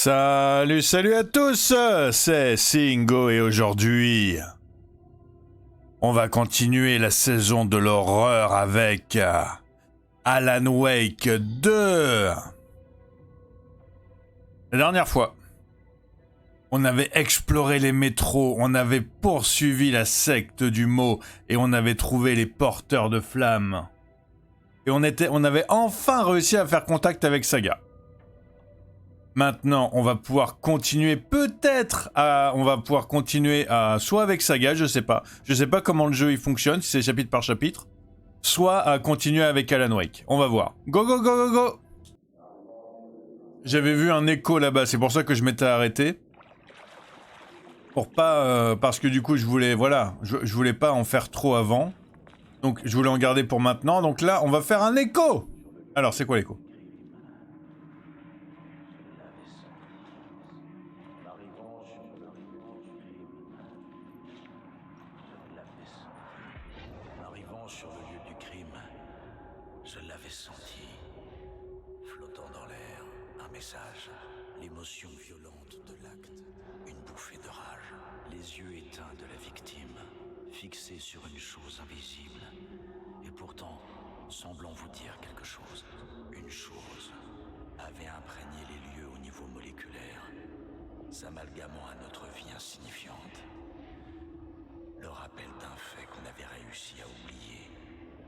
Salut, salut à tous, c'est Singo et aujourd'hui, on va continuer la saison de l'horreur avec Alan Wake 2. La dernière fois, on avait exploré les métros, on avait poursuivi la secte du mot et on avait trouvé les porteurs de flammes. Et on avait enfin réussi à faire contact avec Saga. Maintenant, on va pouvoir continuer soit avec Saga, je sais pas comment le jeu il fonctionne, si c'est chapitre par chapitre, soit à continuer avec Alan Wake. On va voir. Go go go go go. J'avais vu un écho là-bas, c'est pour ça que je m'étais arrêté. Pour pas, parce que du coup je voulais, je voulais pas en faire trop avant. Donc je voulais en garder pour maintenant. Donc là, on va faire un écho. Alors, c'est quoi l'écho ? Sur le lieu du crime, je l'avais senti, flottant dans l'air, un message, l'émotion violente de l'acte, une bouffée de rage, les yeux éteints de la victime, fixés sur une chose invisible, et pourtant semblant vous dire quelque chose. Une chose avait imprégné les lieux au niveau moléculaire, s'amalgamant à notre vie insignifiante. Le rappel d'un fait qu'on avait réussi à oublier,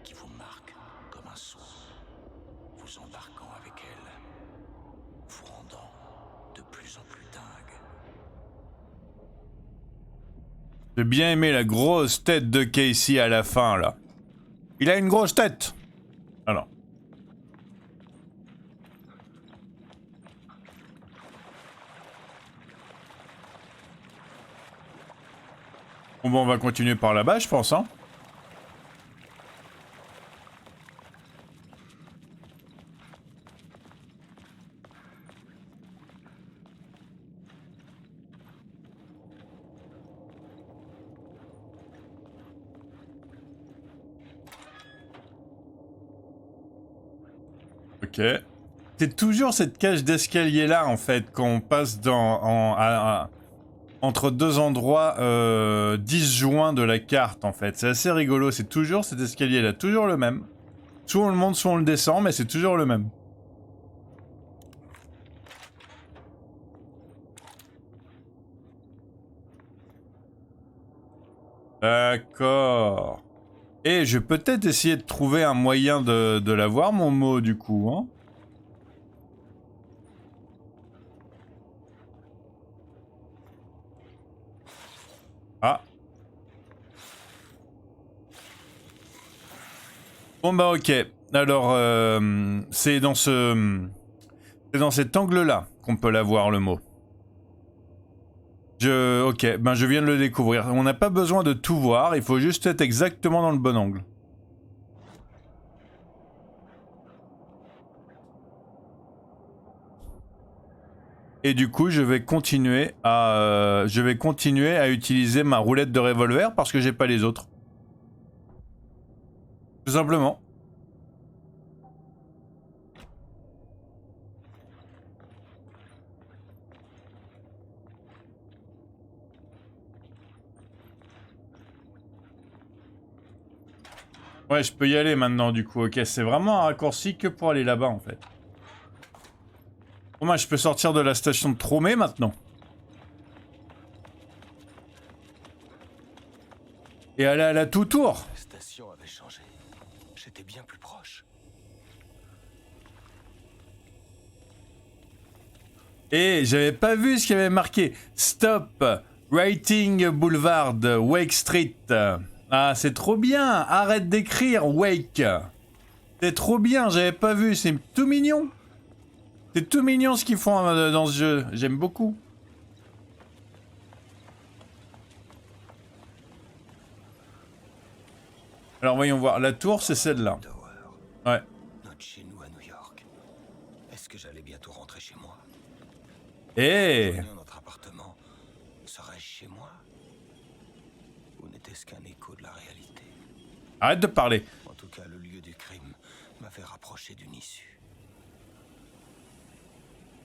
qui vous marque comme un son, vous embarquant avec elle, vous rendant de plus en plus dingue. J'ai bien aimé la grosse tête de Casey à la fin, là. Il a une grosse tête. Alors. Bon, on va continuer par là-bas, je pense, hein. Ok. C'est toujours cette cage d'escalier là en fait quand on passe entre deux endroits disjoints de la carte en fait. C'est assez rigolo, c'est toujours cet escalier là, toujours le même. Soit on le monte, soit on le descend, mais c'est toujours le même. D'accord. Et je vais peut-être essayer de trouver un moyen de l'avoir, mon mot, du coup, hein. Ah. Bon bah ok. Alors, c'est dans cet angle-là qu'on peut l'avoir, le mot. Ok, ben je viens de le découvrir. On n'a pas besoin de tout voir, il faut juste être exactement dans le bon angle. Et du coup, je vais continuer à utiliser ma roulette de revolver parce que j'ai pas les autres. Tout simplement. Ouais, je peux y aller maintenant du coup. Ok, c'est vraiment un raccourci que pour aller là-bas en fait. Bon, moi, je peux sortir de la station de Tromé maintenant. Et aller à la tout-tour. La station avait changé. J'étais bien plus proche. Et j'avais pas vu ce qu'il y avait marqué. Stop, Writing Boulevard, Wake Street. Ah, c'est trop bien. Arrête d'écrire Wake. C'est trop bien, j'avais pas vu. C'est tout mignon. C'est tout mignon ce qu'ils font dans ce jeu. J'aime beaucoup. Alors voyons voir. La tour, c'est celle-là. Ouais. Notre chez nous à New York. Est-ce que j'allais bientôt rentrer chez moi? Eh. Notre appartement serait chez moi? Ou n'était-ce qu'un écho de la réalité? Arrête de parler. En tout cas, le lieu du crime m'avait rapproché d'une issue.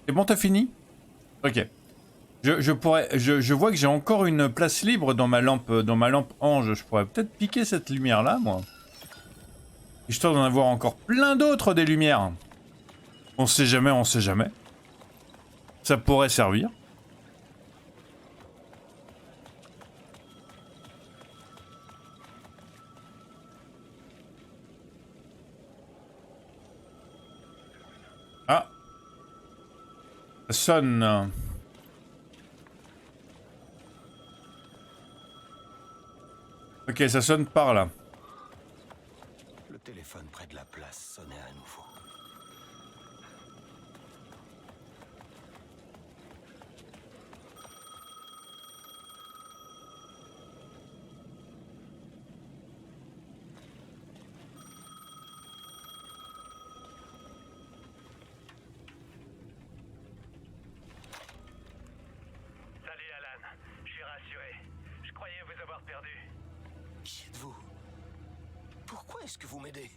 C'est bon, t'as fini? Ok. Je vois que j'ai encore une place libre dans ma lampe ange. Je pourrais peut-être piquer cette lumière là, moi. Histoire d'en avoir encore plein d'autres des lumières. On sait jamais, on sait jamais. Ça pourrait servir. Ah. Ça sonne. Ok, ça sonne par là. Le téléphone près de la place sonnait à nouveau. Salut Alan, je suis rassuré. Je croyais vous avoir perdu. Qui êtes-vous? Pourquoi est-ce que vous m'aidez?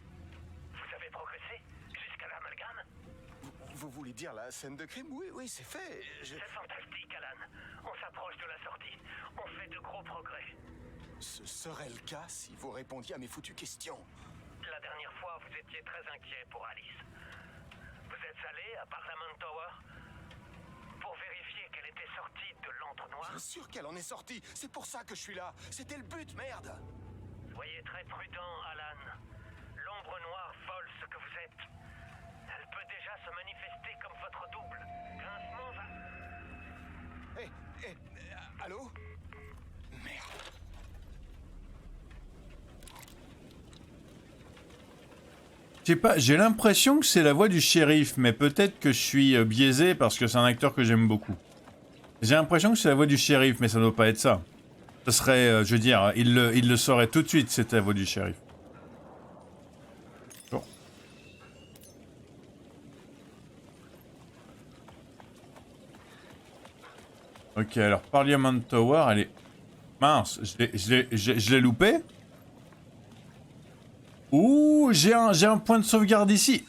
Vous avez progressé jusqu'à l'amalgame? Vous voulez dire la scène de crime? Oui, c'est fait. C'est fantastique, Alan. On s'approche de la sortie. On fait de gros progrès. Ce serait le cas si vous répondiez à mes foutues questions. La dernière fois, vous étiez très inquiet pour Alice. Vous êtes allé à Parliament Tower pour vérifier qu'elle était sortie de l'entre-noir? Bien sûr qu'elle en est sortie. C'est pour ça que je suis là. C'était le but, merde. Soyez très prudent, Alan. L'ombre noire vole ce que vous êtes. Elle peut déjà se manifester comme votre double. Grincement va... Allô? Merde. Je sais pas, j'ai l'impression que c'est la voix du shérif, mais peut-être que je suis biaisé parce que c'est un acteur que j'aime beaucoup. J'ai l'impression que c'est la voix du shérif, mais ça doit pas être ça. Ce serait, je veux dire, il le saurait tout de suite, c'était la voix du shérif. Bon. Ok, alors Parliament Tower, elle est... Mince, je l'ai loupé. Ouh, j'ai un point de sauvegarde ici.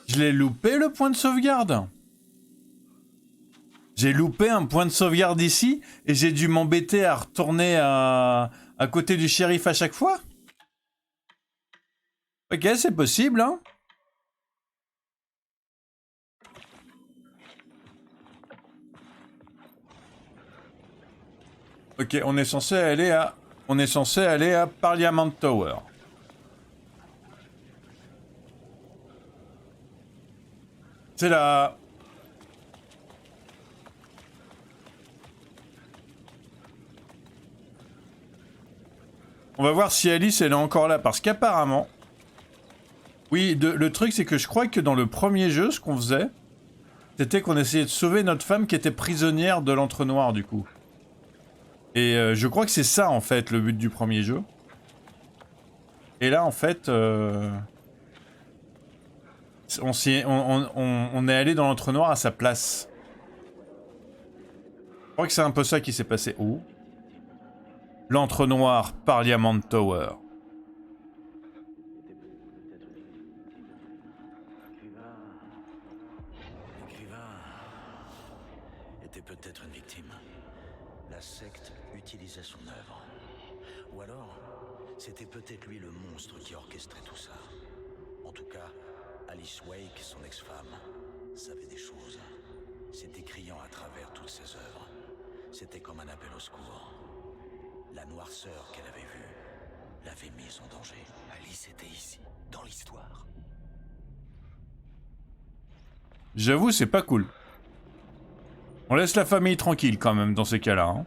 Je l'ai loupé, le point de sauvegarde. J'ai loupé un point de sauvegarde ici et j'ai dû m'embêter à retourner à côté du shérif à chaque fois. Ok, c'est possible, hein. Ok, on est censé aller à Parliament Tower. C'est là. On va voir si Alice elle est encore là parce qu'apparemment... Oui, le truc c'est que je crois que dans le premier jeu, ce qu'on faisait, c'était qu'on essayait de sauver notre femme qui était prisonnière de l'entre-noir du coup. Et je crois que c'est ça en fait le but du premier jeu. Et là en fait... on est allé dans l'entre-noir à sa place. Je crois que c'est un peu ça qui s'est passé. Oh. L'entre-noir Parliament Tower. L'écrivain était peut-être une victime. La secte utilisait son œuvre. Ou alors, c'était peut-être lui le monstre qui orchestrait tout ça. En tout cas, Alice Wake, son ex-femme, savait des choses. C'était criant à travers toutes ses œuvres. C'était comme un appel au secours. La noirceur qu'elle avait vue l'avait mise en danger. Alice était ici, dans l'histoire. J'avoue, c'est pas cool. On laisse la famille tranquille quand même dans ces cas-là. Hein.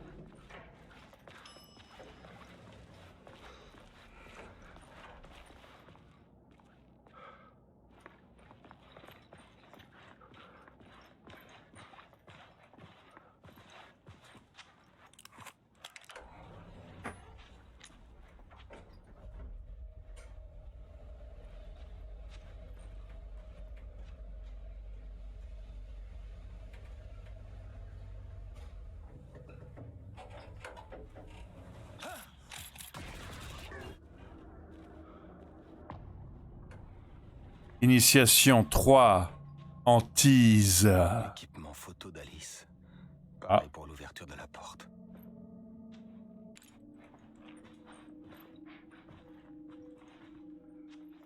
Initiation 3. En tease. L'équipement photo d'Alice. Ah. Pareil pour l'ouverture de la porte.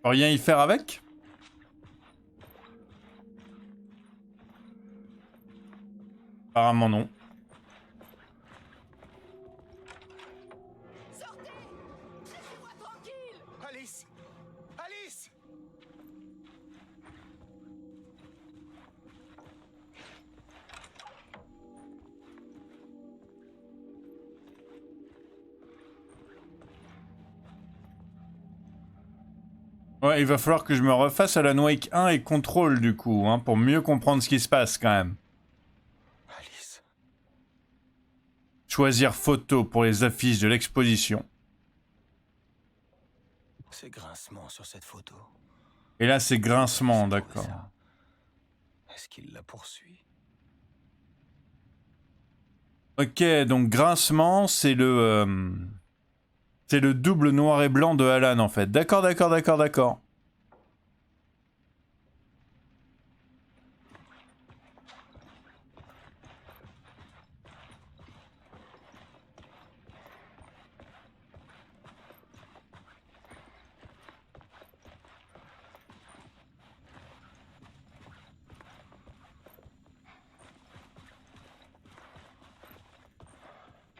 Faut rien y faire avec? Apparemment non. Sortez! Laissez-moi tranquille! Alice! Alice! Ouais, il va falloir que je me refasse Alan Wake 1 et Control du coup, hein, pour mieux comprendre ce qui se passe quand même. Alice. Choisir photo pour les affiches de l'exposition. C'est grincement sur cette photo. Et là c'est grincement, J'ai trouvé d'accord. ça. Est-ce qu'il la poursuit? Ok, donc grincement, c'est le double noir et blanc de Alan en fait. D'accord, d'accord, d'accord, d'accord.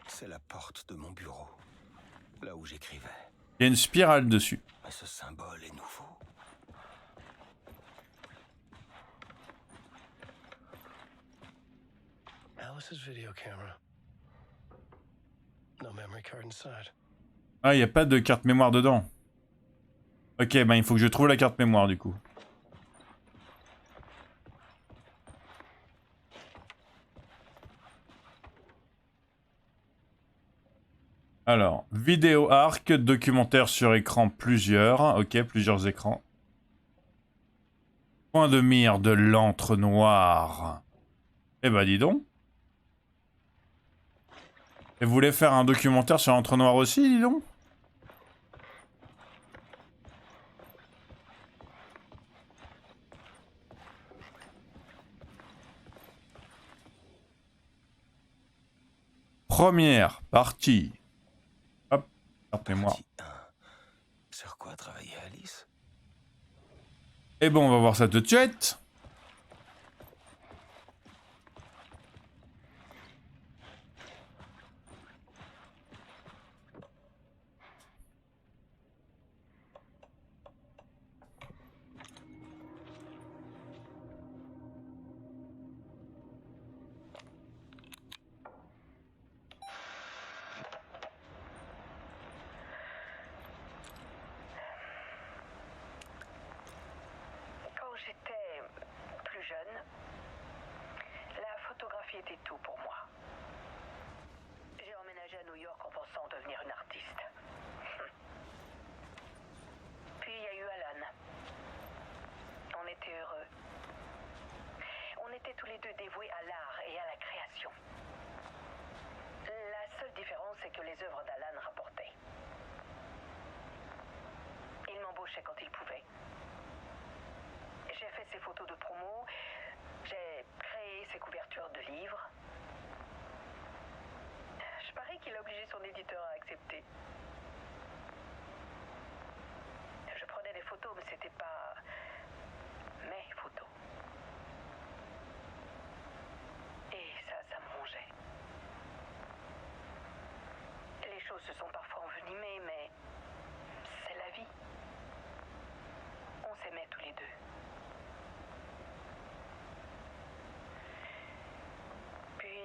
C'est la porte de mon bureau. Là où j'écrivais. Il y a une spirale dessus. Mais ce symbole est nouveau. Alice's video camera. No memory card inside. Ah, il n'y a pas de carte mémoire dedans. Ok, ben il faut que je trouve la carte mémoire du coup. Alors, vidéo arc, documentaire sur écran plusieurs. Ok, plusieurs écrans. Point de mire de l'antre noir. Eh ben dis donc. Et vous voulez faire un documentaire sur l'antre noir aussi, dis donc? Première partie. Hop, carte mémoire. Partie 1. Sur quoi travaillait Alice? Et bon, on va voir ça tout de suite. Quand j'étais plus jeune, la photographie était tout pour moi. J'ai emménagé à New York en pensant devenir une artiste. Puis il y a eu Alan. On était heureux. On était tous les deux dévoués à l'art et à la création. La seule différence, c'est que les œuvres d'Alan rapportaient. Il m'embauchait quand il pouvait. J'ai fait ses photos de promo, j'ai créé ses couvertures de livres. Je parie qu'il a obligé son éditeur à accepter. Je prenais des photos, mais c'était pas mes photos. Et ça me rongeait. Les choses se sont parfois envenimées, mais c'est la vie. On s'aimait tous les deux. Puis,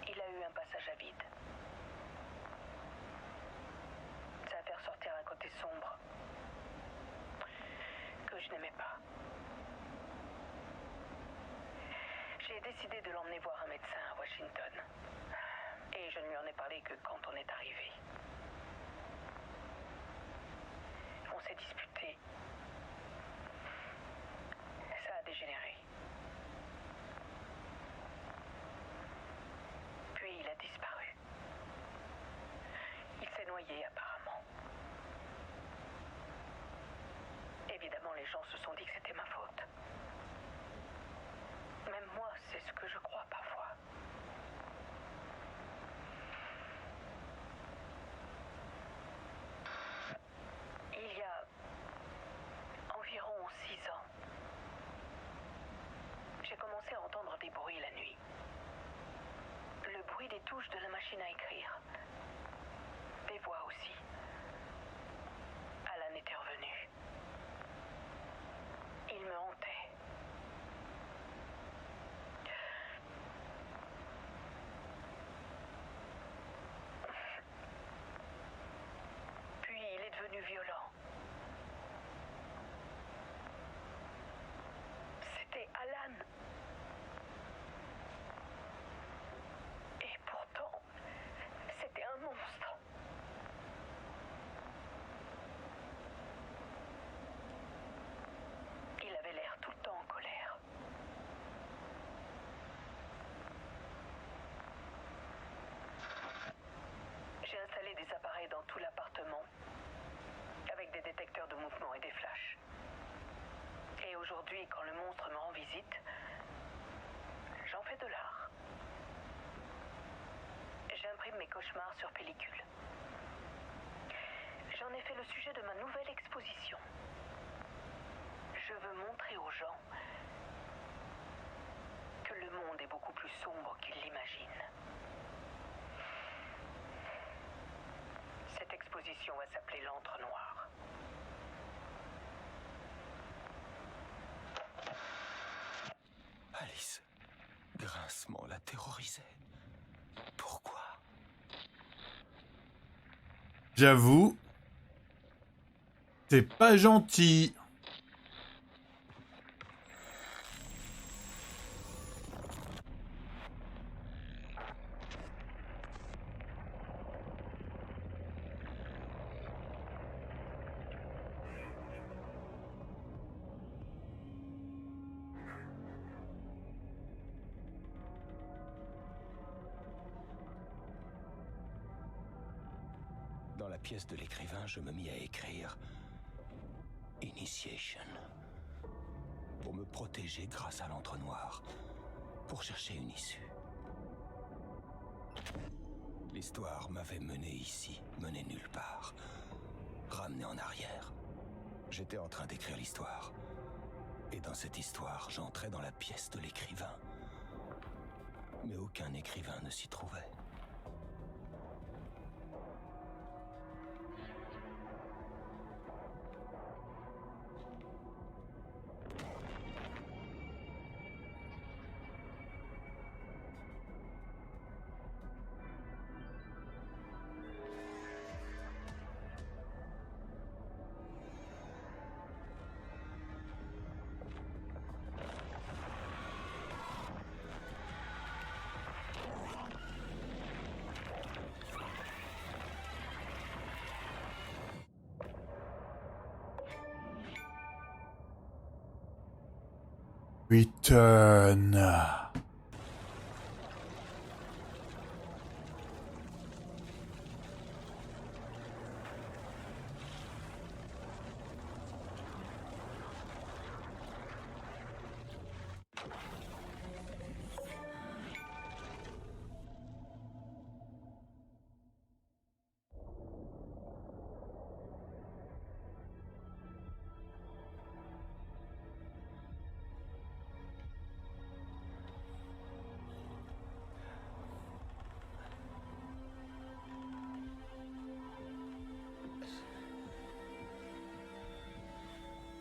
il a eu un passage à vide. Ça a fait ressortir un côté sombre que je n'aimais pas. J'ai décidé de l'emmener voir un médecin à Washington. Et je ne lui en ai parlé que quand on est arrivé. On s'est disputé. Ça a dégénéré. Puis il a disparu. Il s'est noyé apparemment. Évidemment, les gens se sont dit que c'était ma faute. touches de la machine à écrire. Des voix aussi. Alan était revenu. Il me hantait. Puis il est devenu violent. C'était Alan. Et pourtant, c'était un monstre. Il avait l'air tout le temps en colère. J'ai installé des appareils dans tout l'appartement, avec des détecteurs de mouvement et des flashs. Et aujourd'hui, quand le monstre me rend visite, j'en fais de l'art. J'imprime mes cauchemars sur pellicule. J'en ai fait le sujet de ma nouvelle exposition. Je veux montrer aux gens que le monde est beaucoup plus sombre qu'ils l'imaginent. Cette exposition va s'appeler l'Antre Noir. Alice, Grincement la terrorisait. Pourquoi? J'avoue, c'est pas gentil. Dans la pièce de l'écrivain, je me mis à écrire Initiation. Pour me protéger grâce à l'Antre Noir. Pour chercher une issue. L'histoire m'avait mené ici, mené nulle part. Ramené en arrière. J'étais en train d'écrire l'histoire. Et dans cette histoire, j'entrais dans la pièce de l'écrivain. Mais aucun écrivain ne s'y trouvait. Return.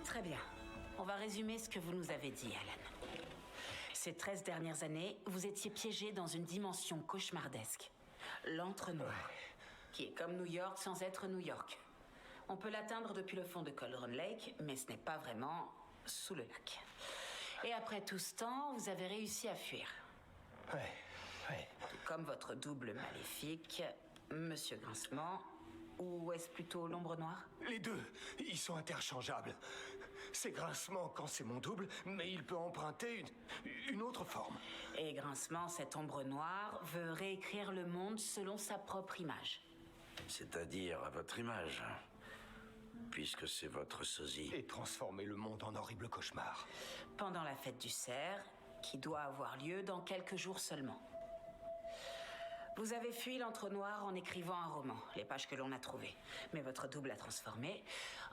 Très bien. On va résumer ce que vous nous avez dit, Alan. Ces 13 dernières années, vous étiez piégé dans une dimension cauchemardesque. L'Antre Noir, qui est comme New York sans être New York. On peut l'atteindre depuis le fond de Cauldron Lake, mais ce n'est pas vraiment sous le lac. Et après tout ce temps, vous avez réussi à fuir. Ouais. Tout comme votre double maléfique, Monsieur Grincement, ou est-ce plutôt l'Ombre Noire? Les deux, ils sont interchangeables. C'est Grincement quand c'est mon double, mais il peut emprunter une autre forme. Et Grincement, cette ombre noire, veut réécrire le monde selon sa propre image. C'est-à-dire à votre image, puisque c'est votre sosie. Et transformer le monde en horrible cauchemar. Pendant la fête du cerf, qui doit avoir lieu dans quelques jours seulement. Vous avez fui l'Antre Noir en écrivant un roman, les pages que l'on a trouvées. Mais votre double l'a transformé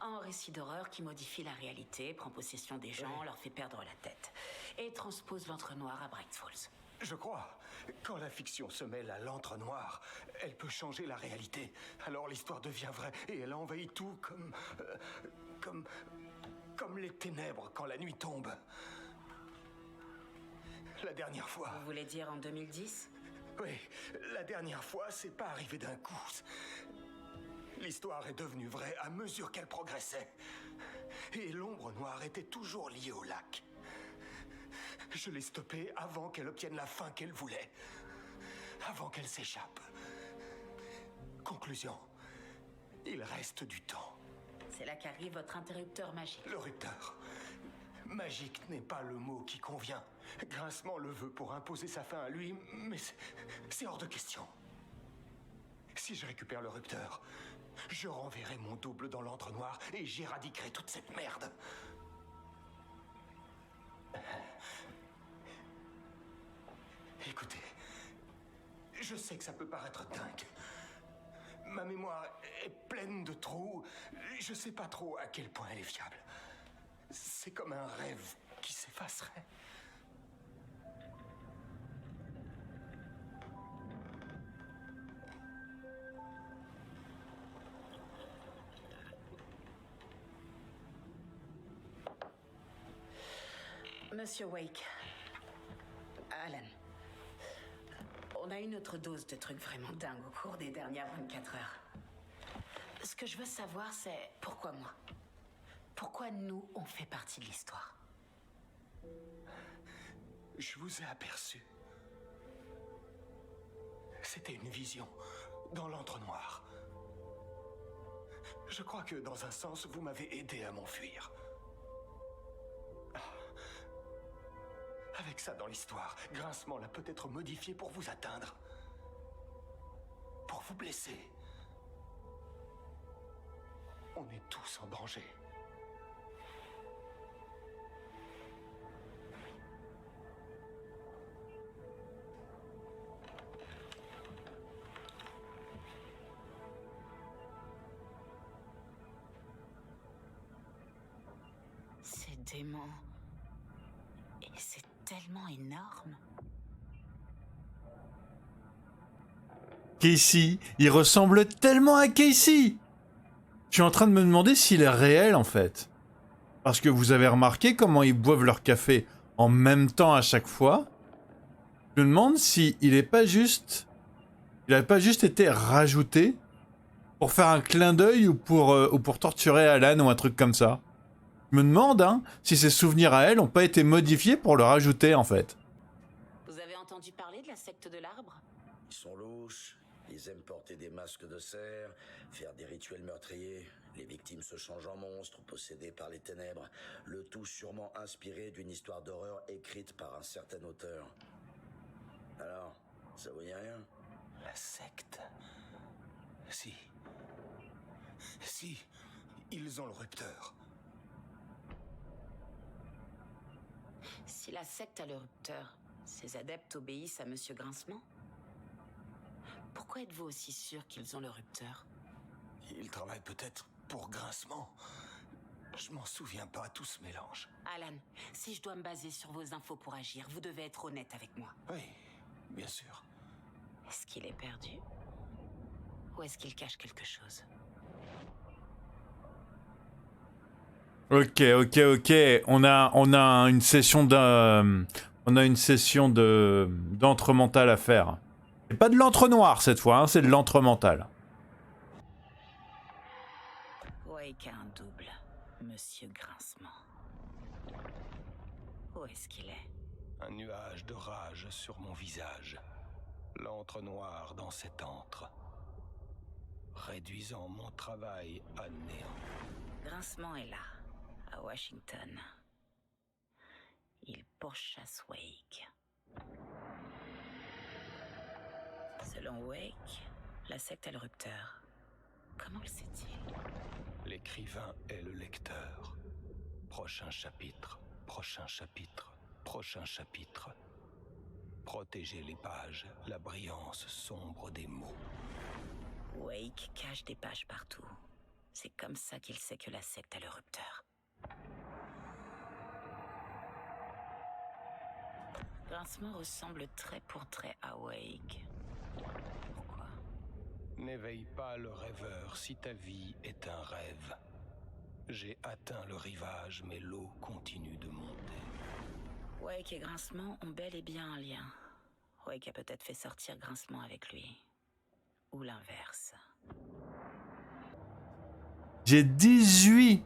en récit d'horreur qui modifie la réalité, prend possession des gens, leur fait perdre la tête. Et transpose l'Antre Noir à Bright Falls. Je crois. Quand la fiction se mêle à l'entre-noir, elle peut changer la réalité. Alors l'histoire devient vraie et elle envahit tout comme les ténèbres quand la nuit tombe. La dernière fois... Vous voulez dire en 2010? Oui, la dernière fois, c'est pas arrivé d'un coup. L'histoire est devenue vraie à mesure qu'elle progressait. Et l'ombre noire était toujours liée au lac. Je l'ai stoppée avant qu'elle obtienne la fin qu'elle voulait. Avant qu'elle s'échappe. Conclusion. Il reste du temps. C'est là qu'arrive votre interrupteur magique. Le rupteur. Magique n'est pas le mot qui convient. Grincement le veut pour imposer sa fin à lui, mais c'est hors de question. Si je récupère le rupteur, je renverrai mon double dans l'entre-noir et j'éradiquerai toute cette merde. Écoutez, je sais que ça peut paraître dingue. Ma mémoire est pleine de trous. Je sais pas trop à quel point elle est fiable. C'est comme un rêve qui s'effacerait. Monsieur Wake. Alan. On a eu notre dose de trucs vraiment dingues au cours des dernières 24 heures. Ce que je veux savoir, c'est pourquoi moi? Pourquoi nous, on fait partie de l'histoire? Je vous ai aperçu. C'était une vision, dans l'entre-noir. Je crois que, dans un sens, vous m'avez aidé à m'enfuir. Avec ça dans l'histoire, Grincement l'a peut-être modifié pour vous atteindre. Pour vous blesser. On est tous en danger. C'est dément. Et c'est tellement énorme. Casey, il ressemble tellement à Casey. Je suis en train de me demander s'il est réel en fait. Parce que vous avez remarqué comment ils boivent leur café en même temps à chaque fois. Je me demande si il n'avait pas juste été rajouté pour faire un clin d'œil ou pour torturer Alan ou un truc comme ça. Je me demande si ses souvenirs à elle n'ont pas été modifiés pour le rajouter en fait. Vous avez entendu parler de la secte de l'arbre? Ils sont louches, ils aiment porter des masques de cerf, faire des rituels meurtriers. Les victimes se changent en monstres, possédés par les ténèbres. Le tout sûrement inspiré d'une histoire d'horreur écrite par un certain auteur. Alors, ça vous dit rien? La secte. Si. Si. Ils ont le rupteur. Si la secte a le rupteur, ses adeptes obéissent à Monsieur Grincement? Pourquoi êtes-vous aussi sûr qu'ils ont le rupteur? Ils travaillent peut-être pour Grincement. Je m'en souviens pas, tout se mélange. Alan, si je dois me baser sur vos infos pour agir, vous devez être honnête avec moi. Oui, bien sûr. Est-ce qu'il est perdu? Ou est-ce qu'il cache quelque chose? Ok. On a une session d'entre-mental à faire. C'est pas de l'entre-noir cette fois, c'est de l'entre-mental. Wake a un double, Monsieur Grincement. Où est-ce qu'il est? Un nuage de rage sur mon visage. L'entre-noir dans cet antre. Réduisant mon travail à néant. Grincement est là, à Washington. Il pourchasse Wake. Selon Wake, la secte a le rupteur. Comment le sait-il? L'écrivain est le lecteur. Prochain chapitre, prochain chapitre, prochain chapitre. Protéger les pages, la brillance sombre des mots. Wake cache des pages partout. C'est comme ça qu'il sait que la secte a le rupteur. Grincement ressemble trait pour trait à Wake. Pourquoi? N'éveille pas le rêveur si ta vie est un rêve. J'ai atteint le rivage, mais l'eau continue de monter. Wake et Grincement ont bel et bien un lien. Wake a peut-être fait sortir Grincement avec lui. Ou l'inverse. J'ai 18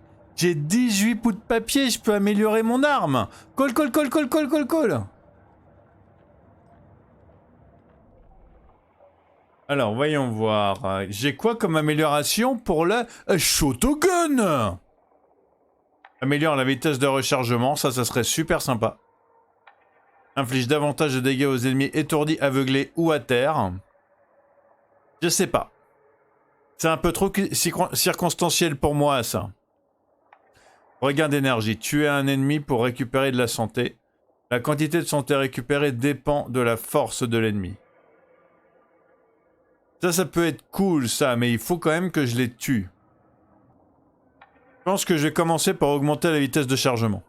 bouts de papier, je peux améliorer mon arme. Colle. Alors, voyons voir. J'ai quoi comme amélioration pour le shotgun? Améliore la vitesse de rechargement, ça serait super sympa. Inflige davantage de dégâts aux ennemis étourdis, aveuglés ou à terre. Je sais pas. C'est un peu trop circonstanciel pour moi, ça. Regain d'énergie. Tuer un ennemi pour récupérer de la santé. La quantité de santé récupérée dépend de la force de l'ennemi. Ça peut être cool, ça, mais il faut quand même que je les tue. Je pense que je vais commencer par augmenter la vitesse de chargement.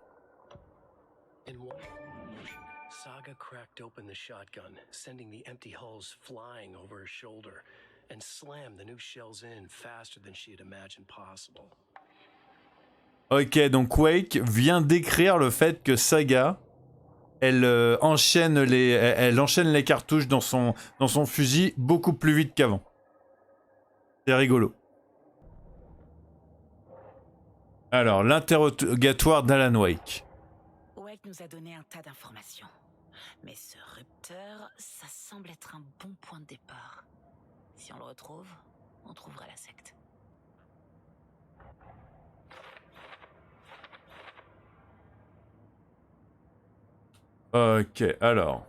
Saga cracked open the shotgun, sending the empty hulls flying over her shoulder, and slammed the new shells in faster than she had imagined possible. Ok, donc Wake vient d'écrire le fait que Saga, elle enchaîne les cartouches dans son fusil beaucoup plus vite qu'avant. C'est rigolo. Alors, l'interrogatoire d'Alan Wake. Wake nous a donné un tas d'informations. Mais ce rupteur, ça semble être un bon point de départ. Si on le retrouve, on trouvera la secte. Ok, alors.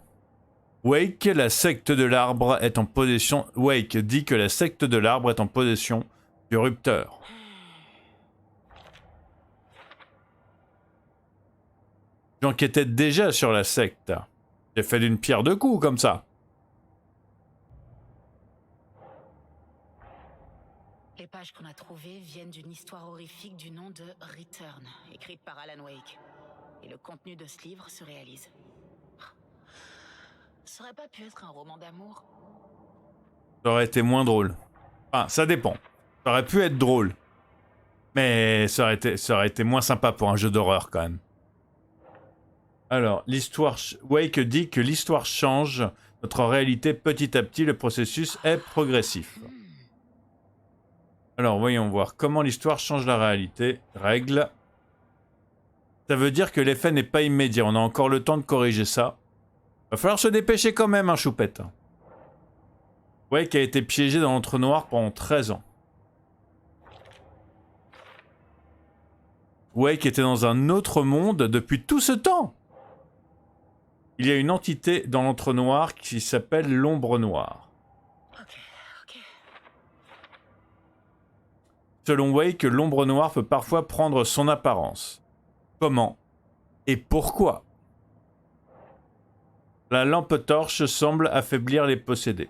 Wake, la secte de l'arbre est en possession... Wake dit que la secte de l'arbre est en possession du rupteur. J'enquêtais déjà sur la secte. J'ai fait d'une pierre deux coups, comme ça. Les pages qu'on a trouvées viennent d'une histoire horrifique du nom de Return, écrite par Alan Wake. Et le contenu de ce livre se réalise. Ça aurait pas pu être un roman d'amour? Ça aurait été moins drôle. Enfin, ça dépend. Ça aurait pu être drôle. Mais ça aurait été moins sympa pour un jeu d'horreur, quand même. Alors, l'histoire... Wake dit que l'histoire change notre réalité petit à petit. Le processus est progressif. Alors, voyons voir comment l'histoire change la réalité. Règle. Ça veut dire que l'effet n'est pas immédiat. On a encore le temps de corriger ça. Va falloir se dépêcher quand même, hein, choupette. Wake a été piégé dans l'entre-noir pendant 13 ans. Wake était dans un autre monde depuis tout ce temps. Il y a une entité dans l'entre-noir qui s'appelle l'ombre noire. Ok. Selon Wake, l'ombre noire peut parfois prendre son apparence. Comment et pourquoi? La lampe torche semble affaiblir les possédés.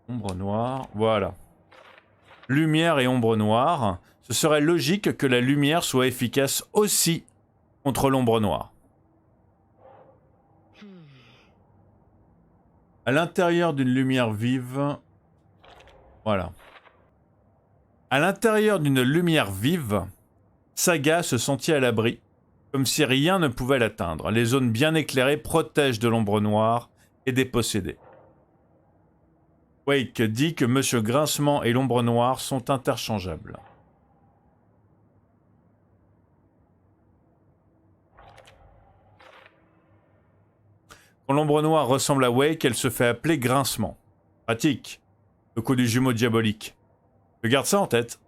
Ombre noire, voilà. Lumière et ombre noire. Ce serait logique que la lumière soit efficace aussi contre l'ombre noire. À l'intérieur d'une lumière vive... Voilà. À l'intérieur d'une lumière vive, Saga se sentit à l'abri, comme si rien ne pouvait l'atteindre. Les zones bien éclairées protègent de l'ombre noire et des possédés. Wake dit que Monsieur Grincement et l'ombre noire sont interchangeables. Quand l'ombre noire ressemble à Wake, elle se fait appeler Grincement. Pratique. Le coup du jumeau diabolique. Je garde ça en tête.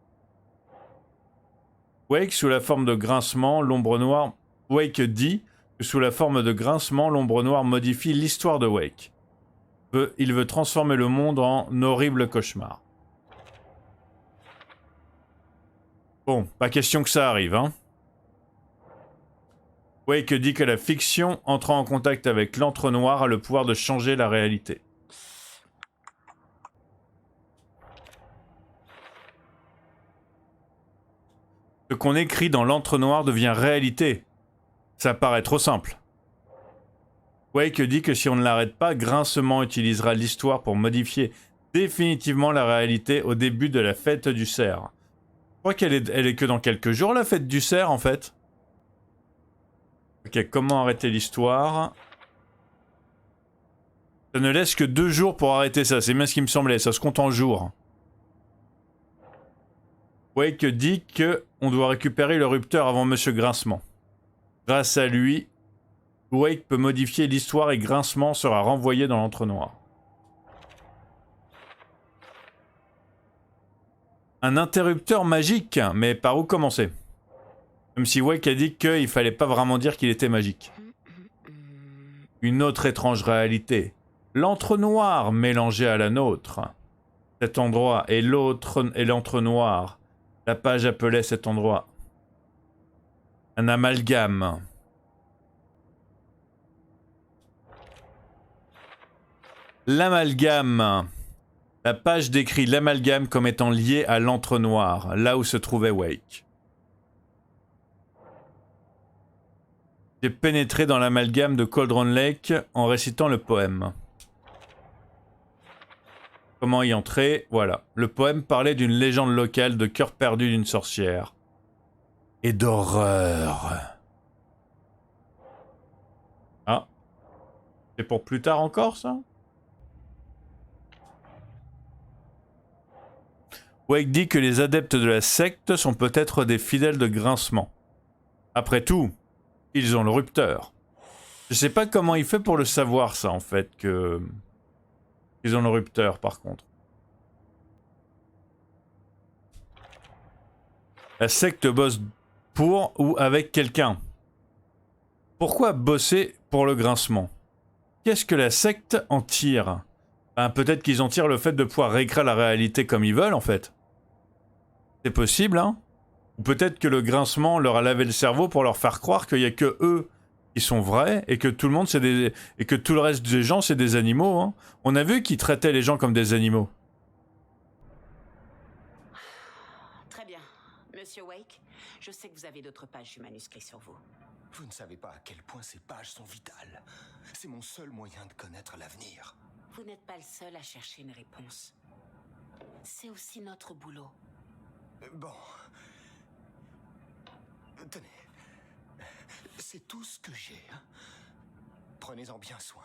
Wake sous la forme de Grincement, l'ombre noire... Wake dit que sous la forme de Grincement, l'ombre noire modifie l'histoire de Wake. Il veut transformer le monde en horrible cauchemar. Bon, pas question que ça arrive, hein. Wake dit que la fiction, entrant en contact avec l'entre-noir, a le pouvoir de changer la réalité. Ce qu'on écrit dans l'entre-noir devient réalité. Ça paraît trop simple. Wake dit que si on ne l'arrête pas, Grincement utilisera l'histoire pour modifier définitivement la réalité au début de la fête du cerf. Je crois qu'elle est que dans quelques jours, la fête du cerf, en fait. Ok, comment arrêter l'histoire? Ça ne laisse que 2 jours pour arrêter ça, c'est bien ce qui me semblait, ça se compte en jours. Wake dit que on doit récupérer le rupteur avant Monsieur Grincement. Grâce à lui, Wake peut modifier l'histoire et Grincement sera renvoyé dans l'entre-noir. Un interrupteur magique, mais par où commencer? Même si Wake a dit qu'il fallait pas vraiment dire qu'il était magique. Une autre étrange réalité. L'entre-noir mélangé à la nôtre. Cet endroit et l'autre et l'entre-noir. La page appelait cet endroit un amalgame. L'amalgame. La page décrit l'amalgame comme étant lié à l'entre-noir, là où se trouvait Wake. J'ai pénétré dans l'amalgame de Cauldron Lake en récitant le poème. Comment y entrer? Voilà. Le poème parlait d'une légende locale de cœur perdu d'une sorcière. Et d'horreur. Ah. C'est pour plus tard encore, ça? Wake dit que les adeptes de la secte sont peut-être des fidèles de Grincement. Après tout, ils ont le rupteur. Je sais pas comment il fait pour le savoir, ça, en fait, que... Ils ont le rupteur, par contre. La secte bosse pour ou avec quelqu'un. Pourquoi bosser pour le Grincement? Qu'est-ce que la secte en tire? Ben, peut-être qu'ils en tirent le fait de pouvoir réécrire la réalité comme ils veulent, en fait. C'est possible, hein? Ou peut-être que le Grincement leur a lavé le cerveau pour leur faire croire qu'il n'y a que eux qui sont vrais et que tout le monde c'est des... et que tout le reste des gens c'est des animaux, hein. On a vu qu'ils traitaient les gens comme des animaux. Très bien. Monsieur Wake, je sais que vous avez d'autres pages du manuscrit sur vous. Vous ne savez pas à quel point ces pages sont vitales. C'est mon seul moyen de connaître l'avenir. Vous n'êtes pas le seul à chercher une réponse. C'est aussi notre boulot. Bon. Tenez. C'est tout ce que j'ai. Prenez-en bien soin.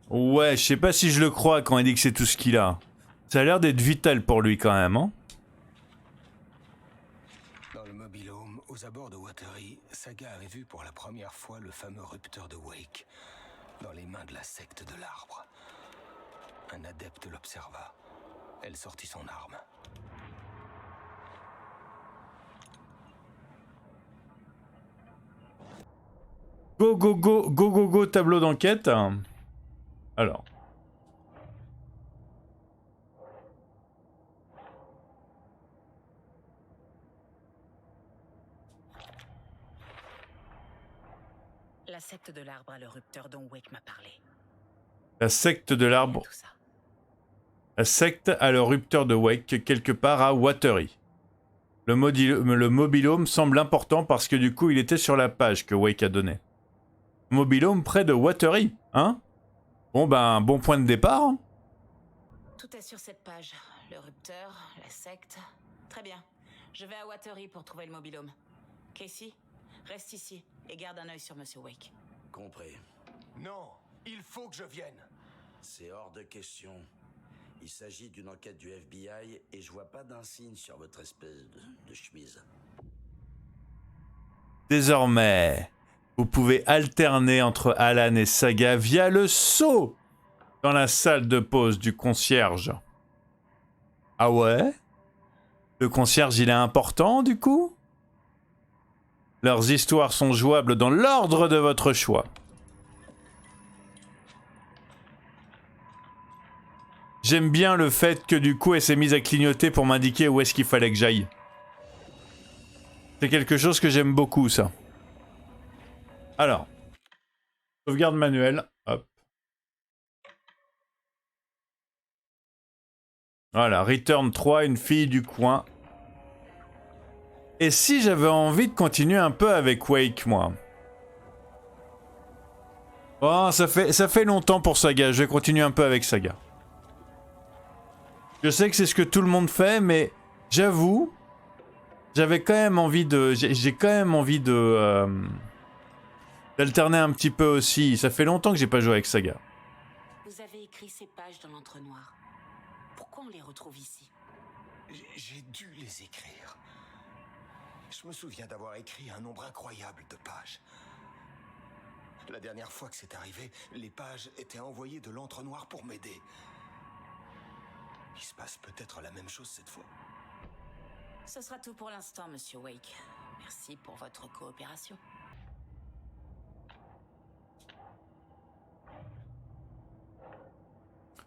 Ouais, je sais pas si je le crois quand il dit que c'est tout ce qu'il a. Ça a l'air d'être vital pour lui quand même, hein. Dans le mobilhome, aux abords de Watery, Saga avait vu pour la première fois le fameux rupteur de Wake, dans les mains de la secte de l'arbre. Un adepte l'observa. Elle sortit son arme. Go, go, go, go, go, go, tableau d'enquête. Alors. La secte de l'arbre a le rupteur dont Wake m'a parlé. La secte de l'arbre. Tout ça. La secte a le rupteur de Wake quelque part à Watery. Le mobilhome semble important parce que du coup il était sur la page que Wake a donnée. Mobilhome près de Watery, hein? Bon ben, bon point de départ. Hein. Tout est sur cette page. Le rupteur, la secte. Très bien. Je vais à Watery pour trouver le mobilhome. Casey, reste ici et garde un œil sur Monsieur Wake. Compris. Non, il faut que je vienne. C'est hors de question. Il s'agit d'une enquête du FBI et je vois pas d'insigne sur votre espèce de chemise. Désormais, vous pouvez alterner entre Alan et Saga via le saut dans la salle de pause du concierge. Ah ouais? Le concierge, il est important, du coup? Leurs histoires sont jouables dans l'ordre de votre choix. J'aime bien le fait que du coup elle s'est mise à clignoter pour m'indiquer où est-ce qu'il fallait que j'aille. C'est quelque chose que j'aime beaucoup, ça. Alors. Sauvegarde manuelle. Hop. Voilà, Return 3, une fille du coin. Et si j'avais envie de continuer un peu avec Wake, moi? Oh, ça fait longtemps pour Saga, je vais continuer un peu avec Saga. Je sais que c'est ce que tout le monde fait, mais j'avoue, j'avais quand même envie de... J'ai quand même envie de... d'alterner un petit peu aussi. Ça fait longtemps que j'ai pas joué avec Saga. Vous avez écrit ces pages dans l'entre-noir. Pourquoi on les retrouve ici? J'ai dû les écrire. Je me souviens d'avoir écrit un nombre incroyable de pages. La dernière fois que c'est arrivé, les pages étaient envoyées de l'entre-noir pour m'aider. Il se passe peut-être la même chose cette fois. Ce sera tout pour l'instant, Monsieur Wake. Merci pour votre coopération.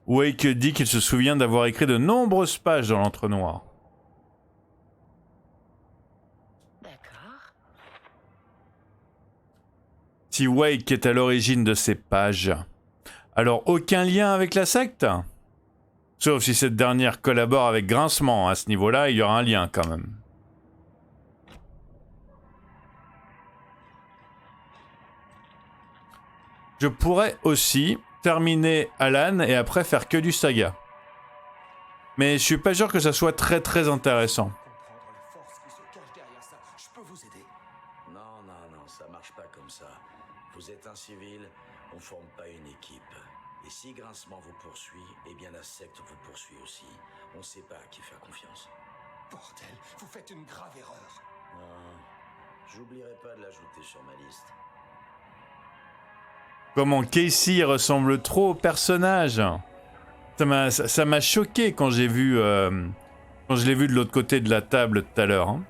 Wake dit qu'il se souvient d'avoir écrit de nombreuses pages dans l'entre-noir. D'accord. Si Wake est à l'origine de ces pages, alors aucun lien avec la secte? Sauf si cette dernière collabore avec Grincement, à ce niveau-là, il y aura un lien quand même. Je pourrais aussi terminer Alan et après faire que du Saga. Mais je suis pas sûr que ça soit très intéressant. Comprendre les forces qui se cachent derrière ça. Je peux vous aider. Non, ça marche pas comme ça. Vous êtes un civil, on forme pas une équipe. Et si Grincement vous poursuit, eh bien la secte vous poursuit aussi. On sait pas à qui faire confiance. Bordel, vous faites une grave erreur. J'oublierai pas de l'ajouter sur ma liste. Comment Casey ressemble trop au personnage. Ça m'a choqué quand j'ai vu... quand je l'ai vu de l'autre côté de la table tout à l'heure. Hein.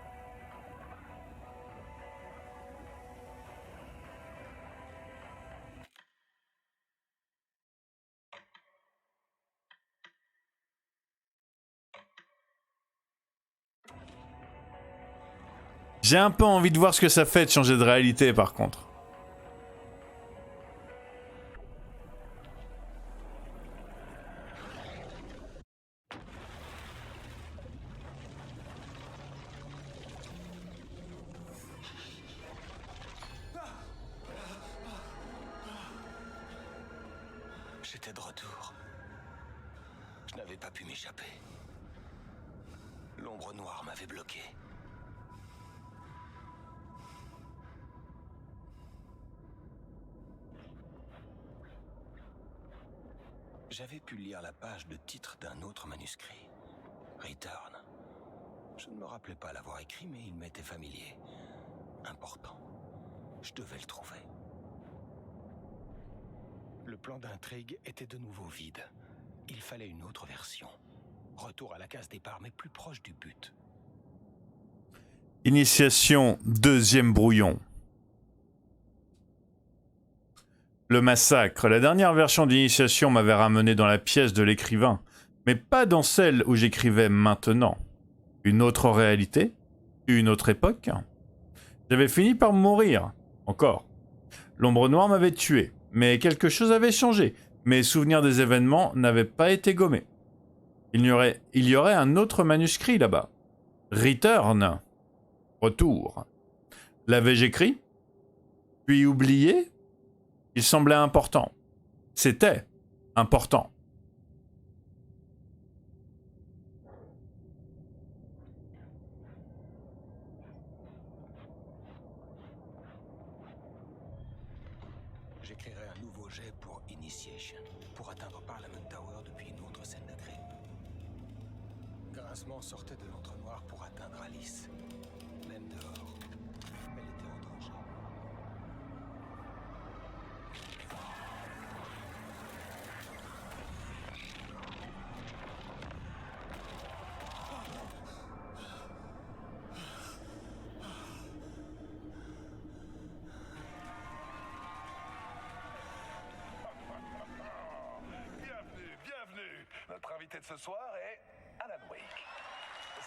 J'ai un peu envie de voir ce que ça fait de changer de réalité par contre. J'étais de retour. Je n'avais pas pu m'échapper. L'ombre noire m'avait bloqué. J'avais pu lire la page de titre d'un autre manuscrit. Return. Je ne me rappelais pas l'avoir écrit, mais il m'était familier. Important. Je devais le trouver. Le plan d'intrigue était de nouveau vide. Il fallait une autre version. Retour à la case départ, mais plus proche du but. Initiation, deuxième brouillon. Le massacre. La dernière version d'initiation m'avait ramené dans la pièce de l'écrivain, mais pas dans celle où j'écrivais maintenant. Une autre réalité? Une autre époque? J'avais fini par mourir. Encore. L'ombre noire m'avait tué, mais quelque chose avait changé. Mes souvenirs des événements n'avaient pas été gommés. Il y aurait un autre manuscrit là-bas. Return. Retour. L'avais-je écrit? Puis oublié? Il semblait important. C'était important. J'écrirai un nouveau jet pour Initiation, pour atteindre Parliament Tower depuis une autre scène de crime. Grincement sortait de l'entre-noir pour atteindre Alice. Même dehors, elle était en danger. Bienvenue. Notre invité de ce soir est Alan Wake.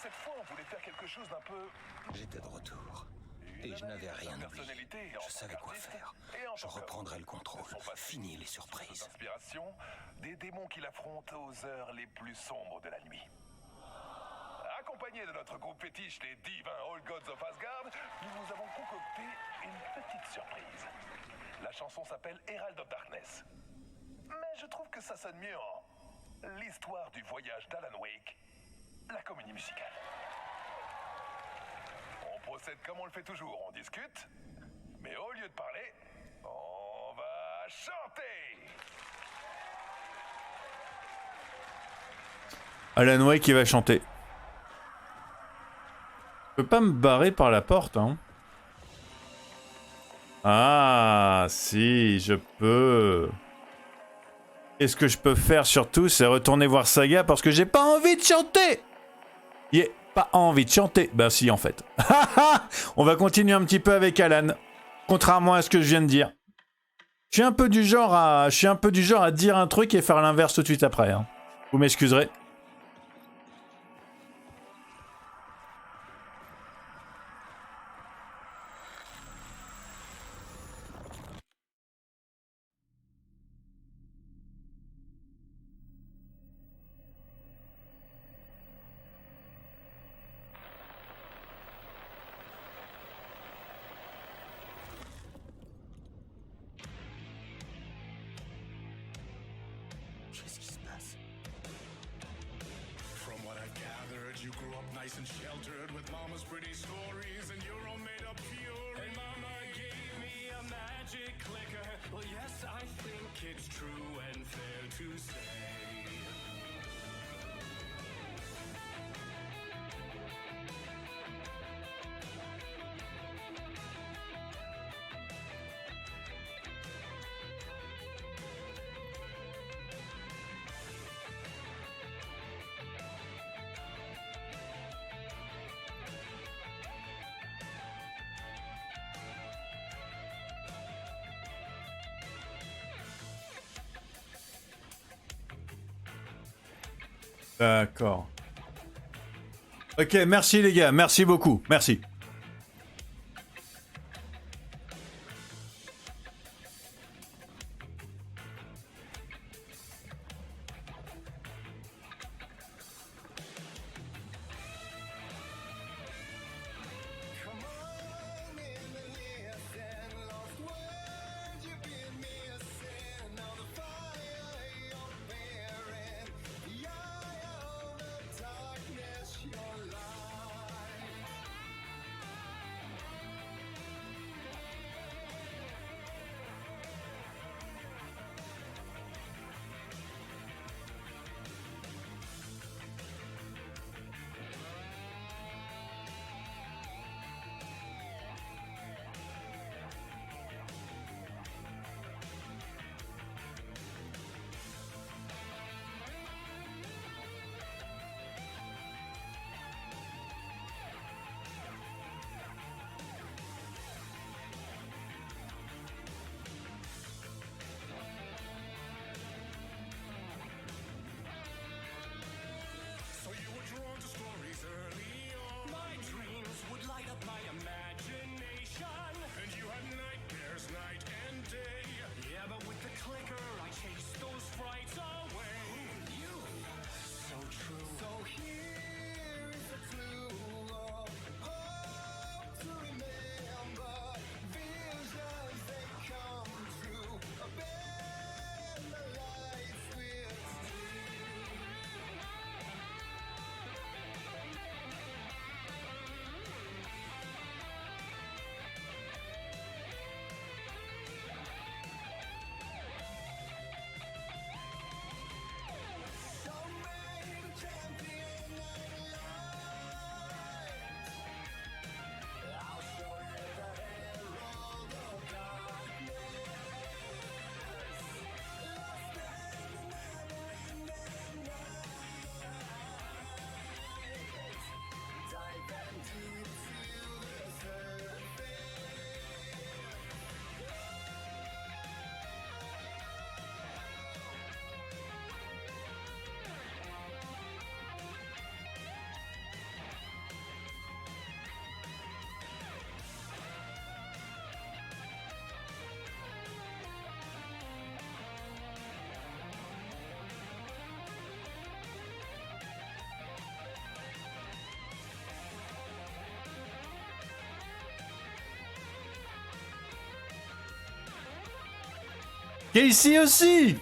Cette fois, on voulait faire quelque chose d'un peu... J'étais de retour. Et je n'avais rien oublié. Je savais quoi faire. Je reprendrai le contrôle. Fini les surprises. Inspiration, des démons qu'il affronte aux heures les plus sombres de la nuit. Accompagné Accompagné de notre groupe fétiche, les divins All Gods of Asgard, nous vous avons concocté une petite surprise. La chanson s'appelle Herald of Darkness. Mais je trouve que ça sonne mieux en l'histoire du voyage d'Alan Wake, la comédie musicale. On procède comme on le fait toujours, on discute, mais au lieu de parler, on va chanter. Alan Wake qui va chanter. Je peux pas me barrer par la porte, hein. Ah, si, je peux. Et ce que je peux faire surtout, c'est retourner voir Saga parce que j'ai pas envie de chanter. Pas envie de chanter. Bah si, en fait. On va continuer un petit peu avec Alan. Contrairement à ce que je viens de dire. Je suis un peu du genre à dire un truc et faire l'inverse tout de suite après, hein. Vous m'excuserez. Qu'est-ce qui se passe? From what I've gathered, you grew up nice and sheltered with mama's pretty stories and your own made up fury. And mama gave me a magic clicker. Well, yes, I think it's true and fair to say. D'accord. Ok, merci les gars, merci beaucoup, merci. Casey aussi.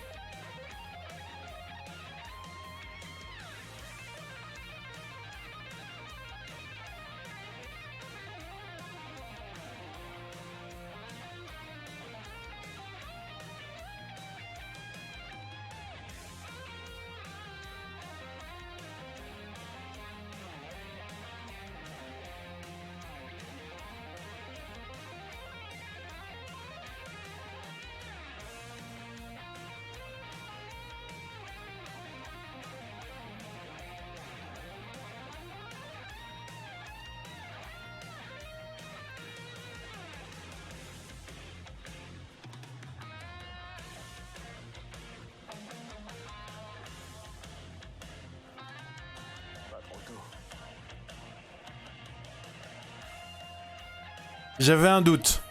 J'avais un doute.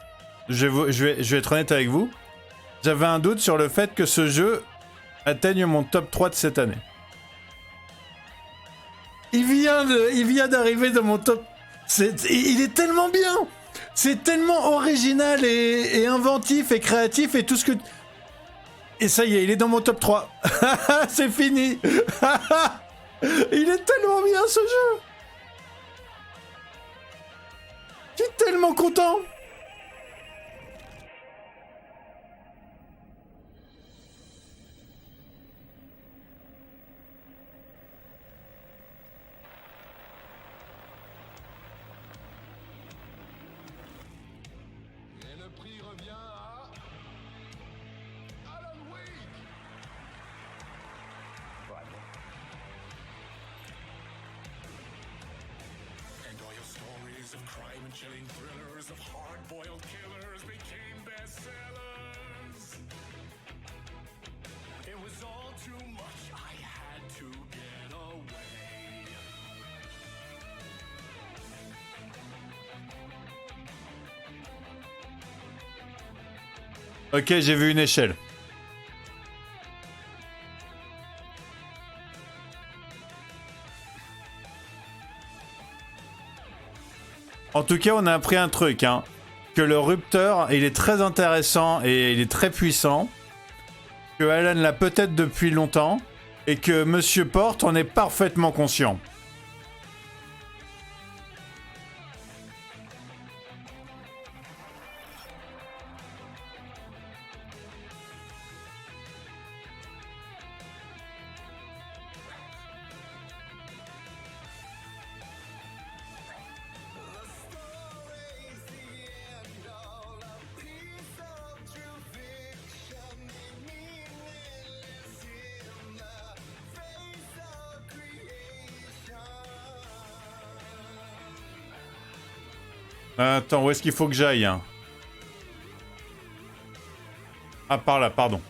Je vais être honnête avec vous. J'avais un doute sur le fait que ce jeu atteigne mon top 3 de cette année. Il vient d'arriver dans mon top. Il est tellement bien. C'est tellement original et inventif et créatif et tout ce que... Et ça y est, il est dans mon top 3. C'est fini. Il est tellement bien ce jeu. Je suis tellement content. Et le prix revient à Alan Wake. And all your stories of crime and chilling thrillers of hard-boiled killers became bestsellers. It was all too much. I had to get away. Ok, j'ai vu une échelle. En tout cas, on a appris un truc, hein. Que le Rupteur, il est très intéressant et il est très puissant. Que Alan l'a peut-être depuis longtemps. Et que Monsieur Porte en est parfaitement conscient. Attends, où est-ce qu'il faut que j'aille, hein? Ah, par là, pardon.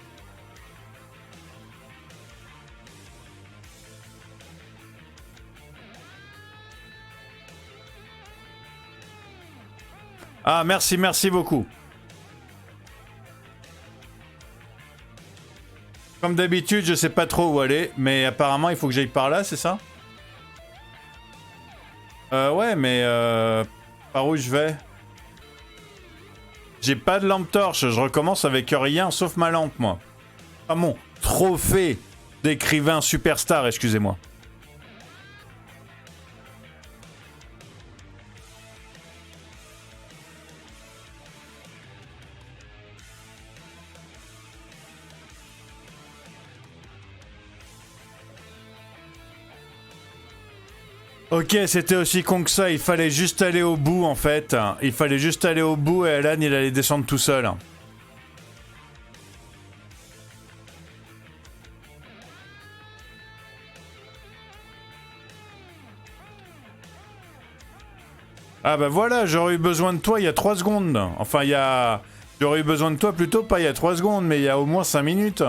Ah, merci beaucoup. Comme d'habitude, je sais pas trop où aller, mais apparemment, il faut que j'aille par là, c'est ça? Ouais, mais par où je vais? J'ai pas de lampe torche, je recommence avec rien sauf ma lampe, moi. Ah mon trophée d'écrivain superstar, excusez-moi. Ok, c'était aussi con que ça, il fallait juste aller au bout en fait. Il fallait juste aller au bout et Alan il allait descendre tout seul. Ah bah voilà, j'aurais eu besoin de toi il y a 3 secondes. Enfin il y a... J'aurais eu besoin de toi plutôt pas il y a 3 secondes, mais il y a au moins 5 minutes.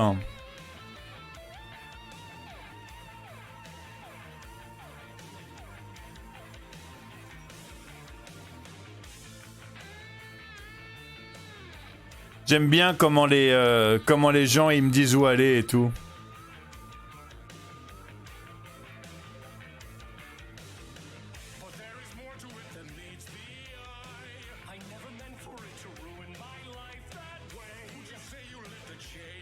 J'aime bien comment les gens ils me disent où aller et tout. I never meant for it to ruin my life that way. Would you say you lit the chair?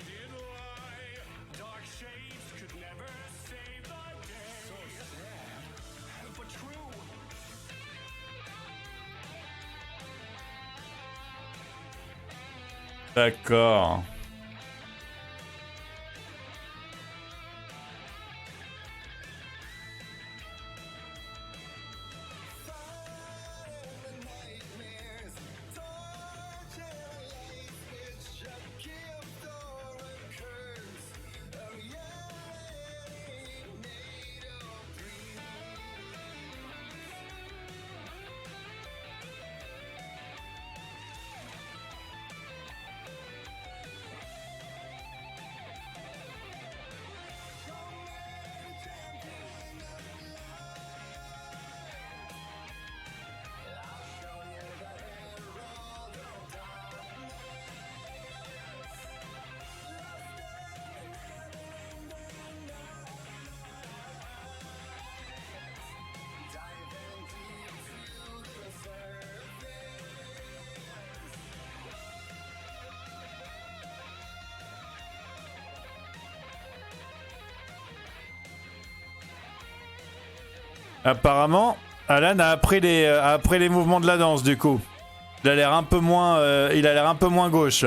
D'accord. Apparemment, Alan a appris les mouvements de la danse du coup. Il a l'air un peu moins gauche.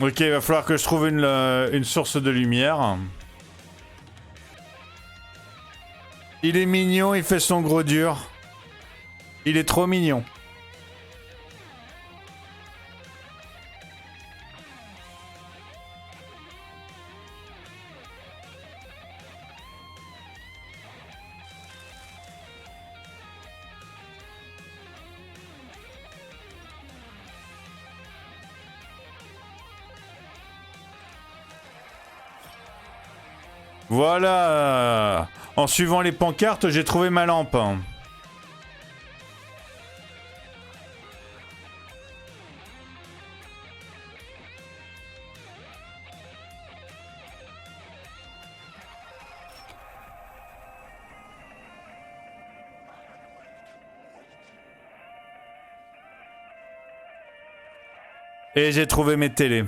Ok, il va falloir que je trouve une source de lumière. Il est mignon, il fait son gros dur. Il est trop mignon. Voilà. En suivant les pancartes, j'ai trouvé ma lampe. Et j'ai trouvé mes télés.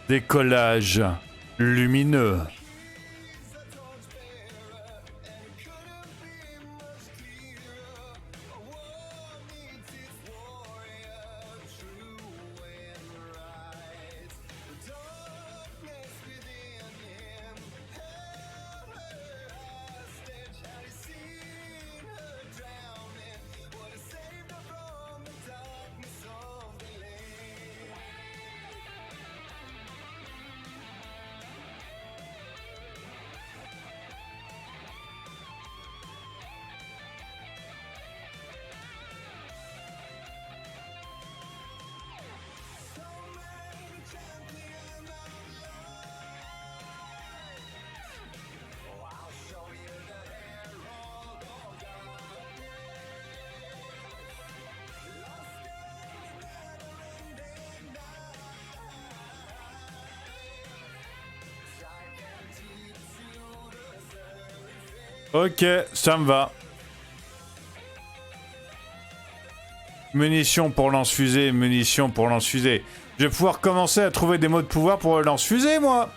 Décollage lumineux. Ok, ça me va. Munitions pour lance-fusée, munitions pour lance-fusée. Je vais pouvoir commencer à trouver des mots de pouvoir pour le lance-fusée, moi.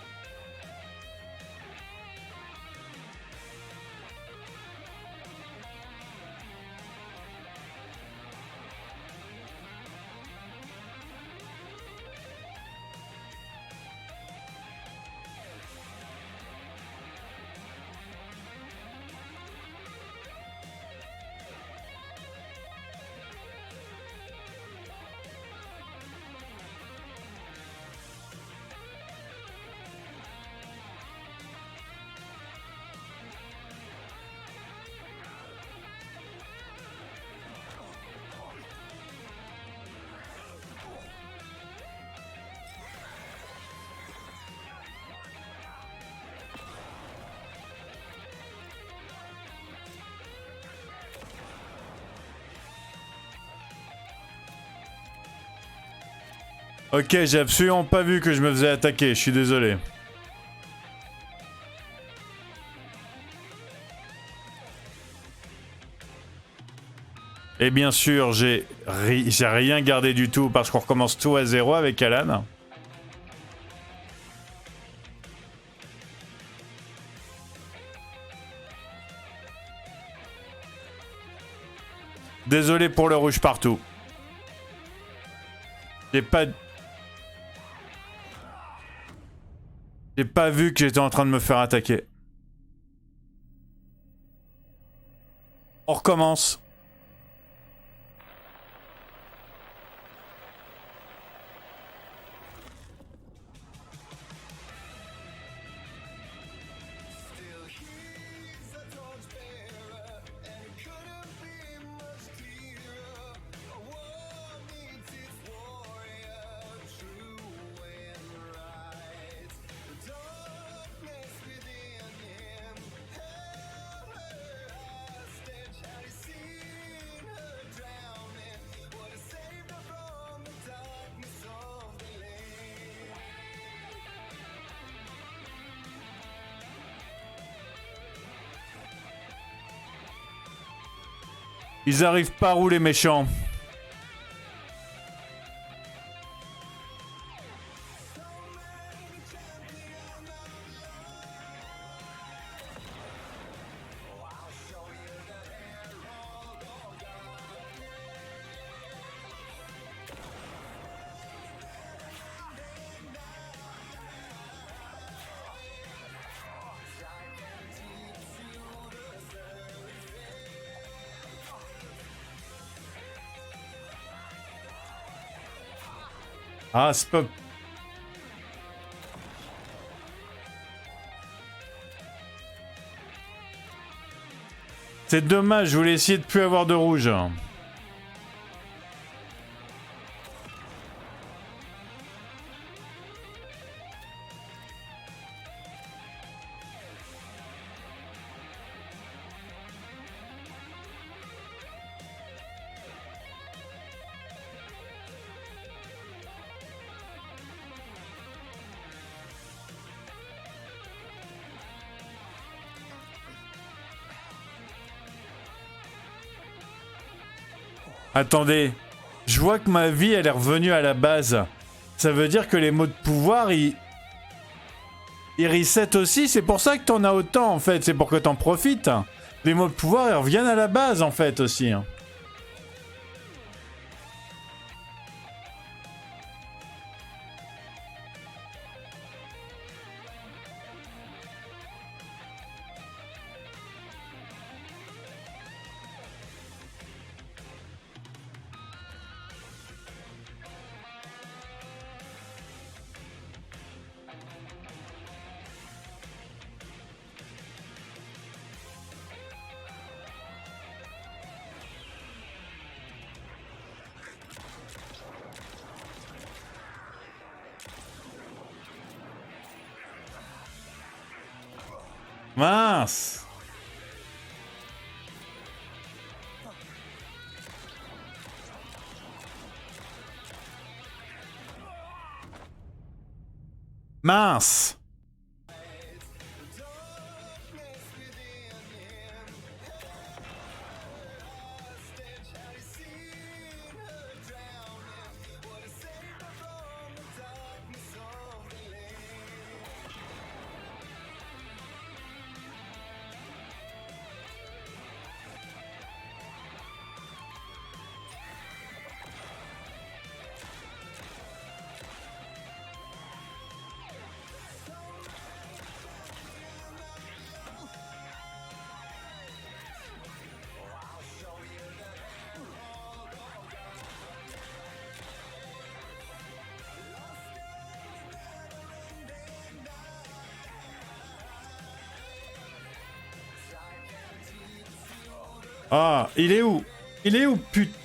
Ok, j'ai absolument pas vu que je me faisais attaquer, je suis désolé. Et bien sûr, j'ai rien gardé du tout parce qu'on recommence tout à zéro avec Alan. Désolé pour le rouge partout. J'ai pas vu que j'étais en train de me faire attaquer. On recommence. Ils arrivent par où les méchants? Ah, c'est pas... C'est dommage, je voulais essayer de plus avoir de rouge. Attendez, je vois que ma vie elle est revenue à la base. Ça veut dire que les mots de pouvoir, ils reset aussi. C'est pour ça que t'en as autant, en fait. C'est pour que t'en profites. Les mots de pouvoir, ils reviennent à la base, en fait, aussi. Mince! Mince! Ah, il est où? Il est où, putain?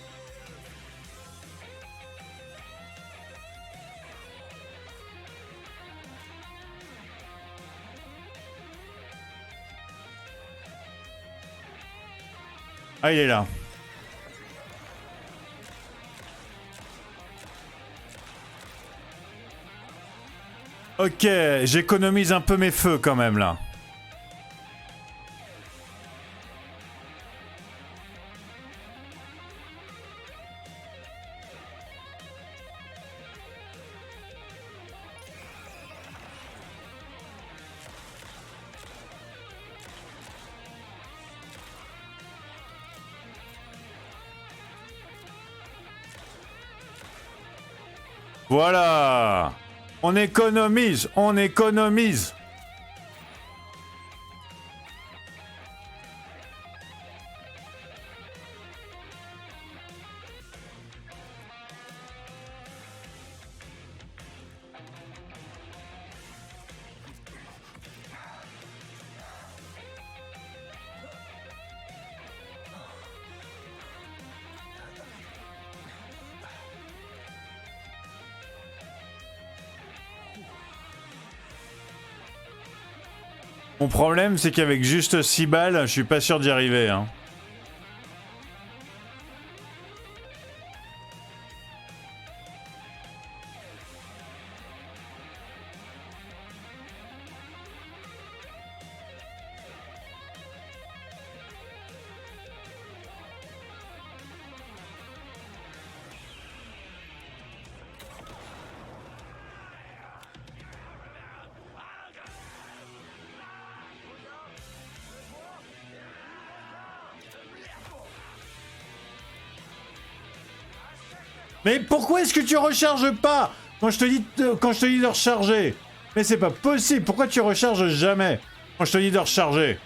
Ah, il est là. Ok, j'économise un peu mes feux quand même là. Voilà. On économise, on économise. Mon problème, c'est qu'avec juste 6 balles, je suis pas sûr d'y arriver. Hein. Mais pourquoi est-ce que tu recharges pas quand je te dis de recharger? Mais c'est pas possible, pourquoi tu recharges jamais quand je te dis de recharger?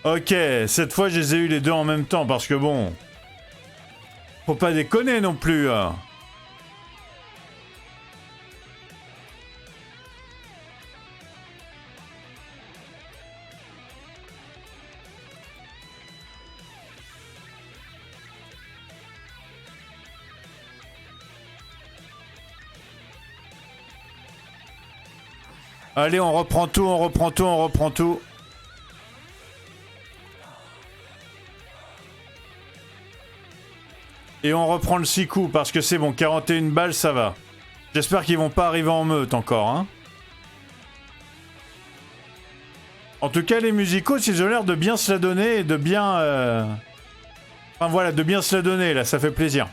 Ok, cette fois je les ai eu les deux en même temps parce que bon... Faut pas déconner non plus. Hein. Allez, on reprend tout, on reprend tout, on reprend tout. Et on reprend le 6 coups, parce que c'est bon, 41 balles, ça va. J'espère qu'ils vont pas arriver en meute encore, hein. En tout cas, les musicaux, ils ont l'air de bien se la donner et de bien... Enfin voilà, de bien se la donner, là, ça fait plaisir.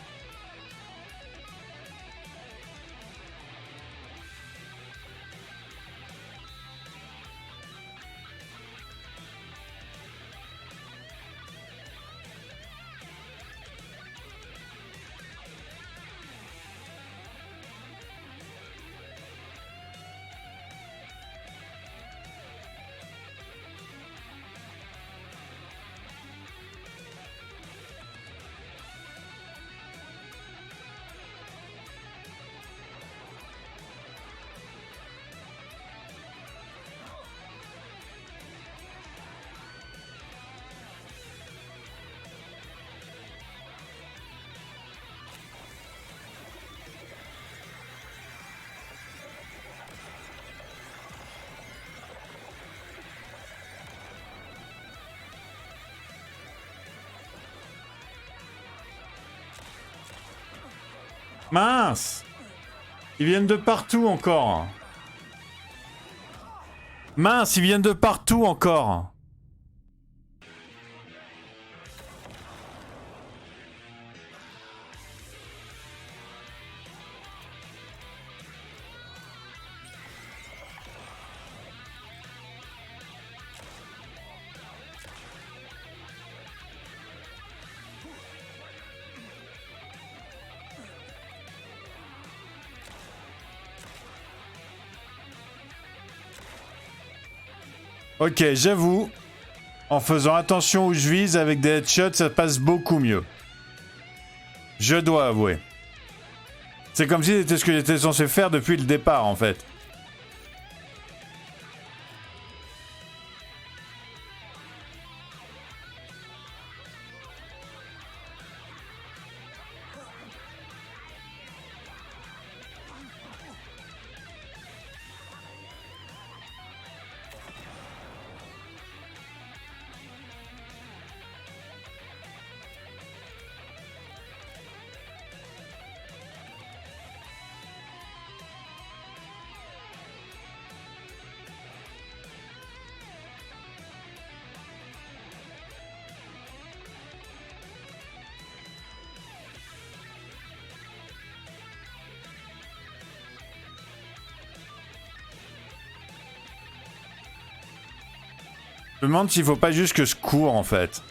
Mince! Ils viennent de partout encore. Mince, ils viennent de partout encore. Ok, j'avoue, en faisant attention où je vise avec des headshots, ça passe beaucoup mieux. Je dois avouer. C'est comme si c'était ce que j'étais censé faire depuis le départ, en fait. Je me demande s'il faut pas juste que je cours en fait.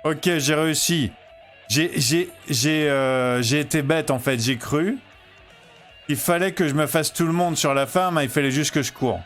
Ok, j'ai réussi. J'ai été bête en fait, j'ai cru. Il fallait que je me fasse tout le monde sur la fin, mais il fallait juste que je cours.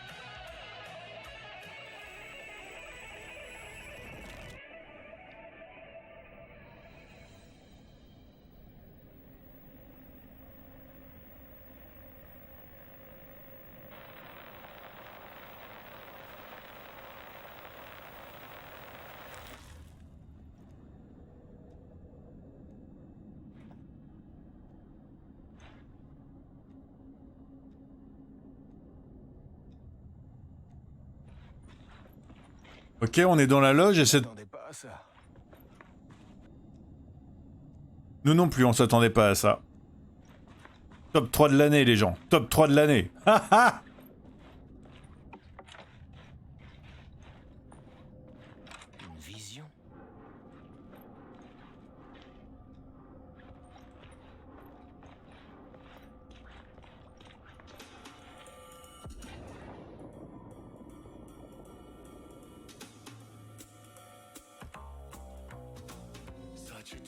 Ok, on est dans la loge et c'est... Nous non plus, on s'attendait pas à ça. Top 3 de l'année, les gens. Top 3 de l'année. Haha. Une vision.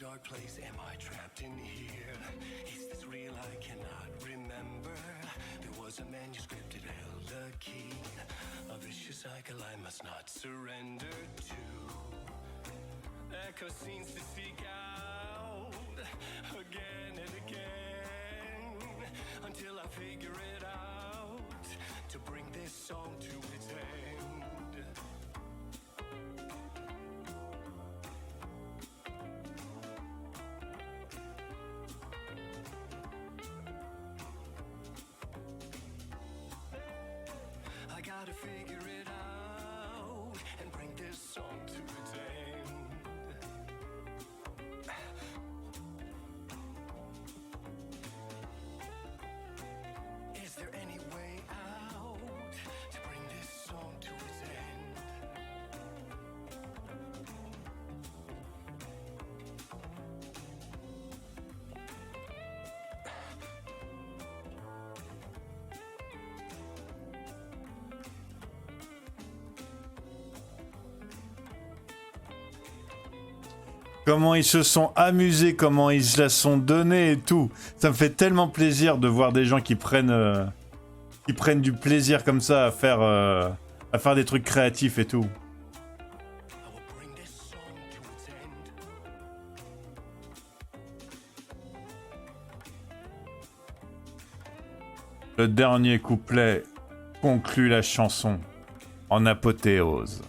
dark place am I trapped in here? Is this real? I cannot remember. There was a manuscript, it held a key. A vicious cycle I must not surrender to. Echo scenes to seek out again and again until I figure it out to bring this song to its end. I gotta figure it out and bring this song to its end. Is there any way out to bring this song to its end? Comment ils se sont amusés, comment ils se la sont donnés et tout. Ça me fait tellement plaisir de voir des gens qui prennent du plaisir comme ça à faire des trucs créatifs et tout. I will bring this song to its end. Le dernier couplet conclut la chanson en apothéose.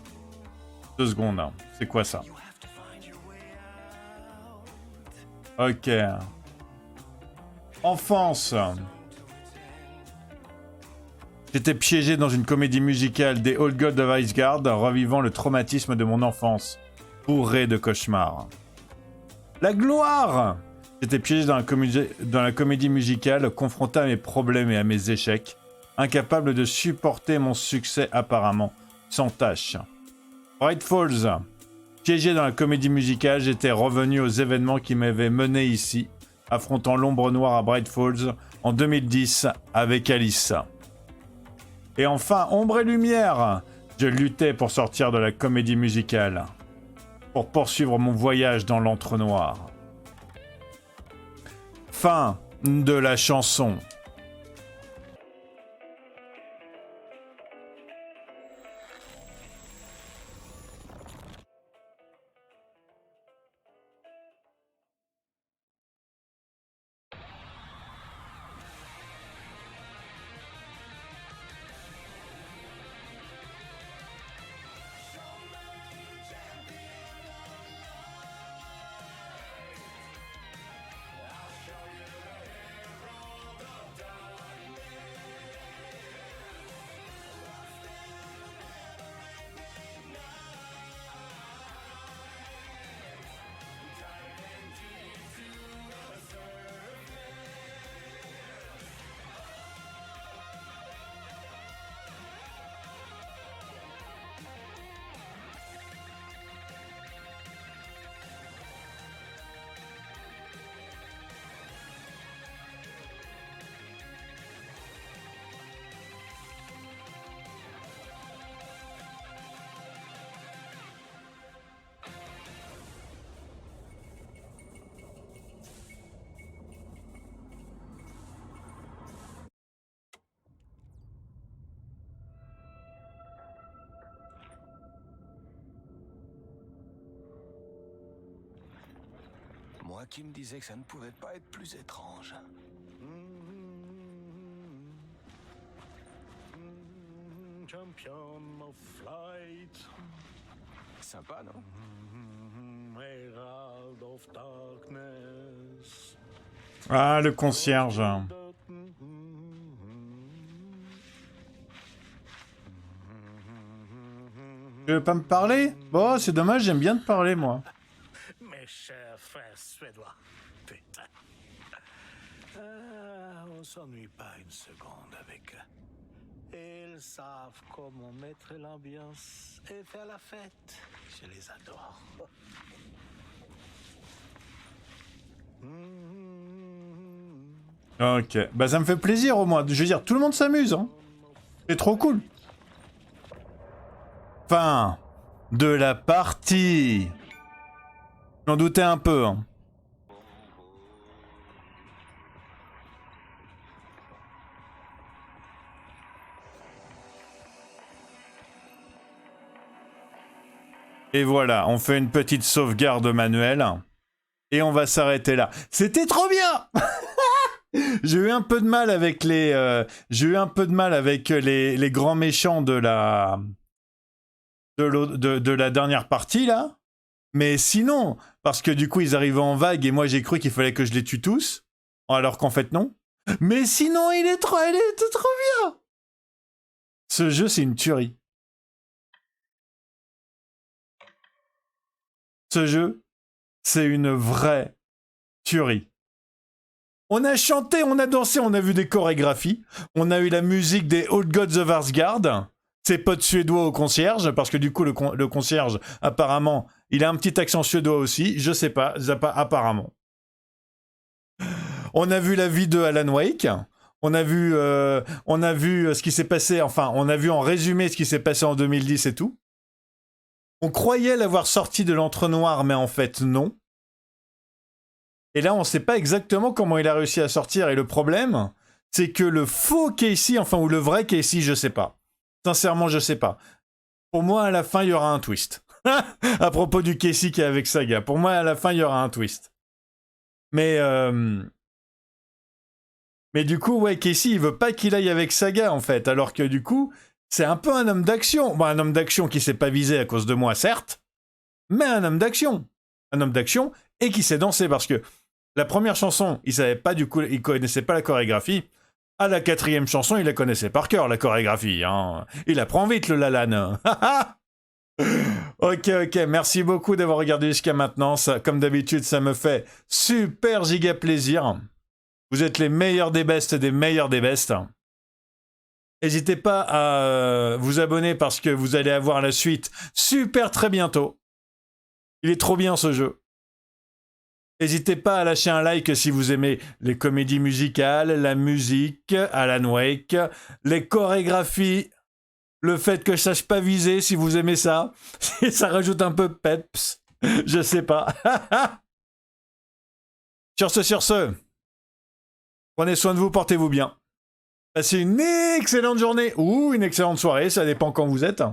2 secondes, hein. C'est quoi ça? You have to find your way out. Ok. Enfance. J'étais piégé dans une comédie musicale des Old Gods of Iceguard, revivant le traumatisme de mon enfance, bourré de cauchemars. La gloire! J'étais piégé dans la comédie musicale, confronté à mes problèmes et à mes échecs, incapable de supporter mon succès apparemment sans tâche. Bright Falls. Piégé dans la comédie musicale, j'étais revenu aux événements qui m'avaient mené ici, affrontant l'ombre noire à Bright Falls en 2010 avec Alice. Et enfin, Ombre et Lumière. Je luttais pour sortir de la comédie musicale, pour poursuivre mon voyage dans l'entre-noir. Fin de la chanson. Moi qui me disais que ça ne pouvait pas être plus étrange. Champion of flight, Sympa, non? herald of darkness. Ah, le concierge. Tu veux pas me parler? Bon, c'est dommage, j'aime bien te parler, moi. Mes chers frères suédois, putain. On s'ennuie pas une seconde avec eux. Ils savent comment mettre l'ambiance et faire la fête. Je les adore. Ok, bah ça me fait plaisir au moins. Je veux dire, tout le monde s'amuse, hein. C'est trop cool. Fin de la partie. J'en doutais un peu, hein. Et voilà, on fait une petite sauvegarde manuelle. Et on va s'arrêter là. C'était trop bien. J'ai eu un peu de mal avec les grands méchants de la dernière partie là. Mais sinon, parce que du coup ils arrivaient en vague et moi j'ai cru qu'il fallait que je les tue tous, alors qu'en fait non. Mais sinon il était trop bien. Ce jeu c'est une tuerie. Ce jeu c'est une vraie tuerie. On a chanté, on a dansé, on a vu des chorégraphies, on a eu la musique des Old Gods of Asgard, ses potes suédois au concierge, parce que du coup le concierge, apparemment, il a un petit accent suédois aussi, je sais pas, apparemment. On a vu la vie de Alan Wake, on a vu ce qui s'est passé, enfin, on a vu en résumé ce qui s'est passé en 2010 et tout. On croyait l'avoir sorti de l'entre-noir, mais en fait non. Et là, on ne sait pas exactement comment il a réussi à sortir. Et le problème, c'est que le faux Casey, enfin, ou le vrai Casey, je sais pas. Sincèrement, je sais pas. Pour moi, à la fin, il y aura un twist. À propos du Casey qui est avec Saga. Pour moi, à la fin, il y aura un twist. Mais du coup, ouais, Casey, il veut pas qu'il aille avec Saga, en fait. Alors que du coup, c'est un peu un homme d'action. Bon, un homme d'action qui s'est pas visé à cause de moi, certes. Mais un homme d'action. Un homme d'action et qui sait danser parce que la première chanson, il savait pas du coup, il connaissait pas la chorégraphie. À la 4e chanson, il la connaissait par cœur, la chorégraphie. Hein. Il apprend vite, le Lalan. Ok, merci beaucoup d'avoir regardé jusqu'à maintenant. Ça, comme d'habitude, ça me fait super giga plaisir. Vous êtes les meilleurs des bestes des meilleurs des bestes. N'hésitez pas à vous abonner parce que vous allez avoir la suite super très bientôt. Il est trop bien ce jeu. N'hésitez pas à lâcher un like si vous aimez les comédies musicales, la musique, Alan Wake, les chorégraphies, le fait que je sache pas viser si vous aimez ça. Ça rajoute un peu peps. Je sais pas. Sur ce, prenez soin de vous, portez-vous bien. Passez une excellente journée ou une excellente soirée, ça dépend quand vous êtes.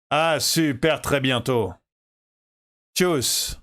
À super très bientôt. Tchuss.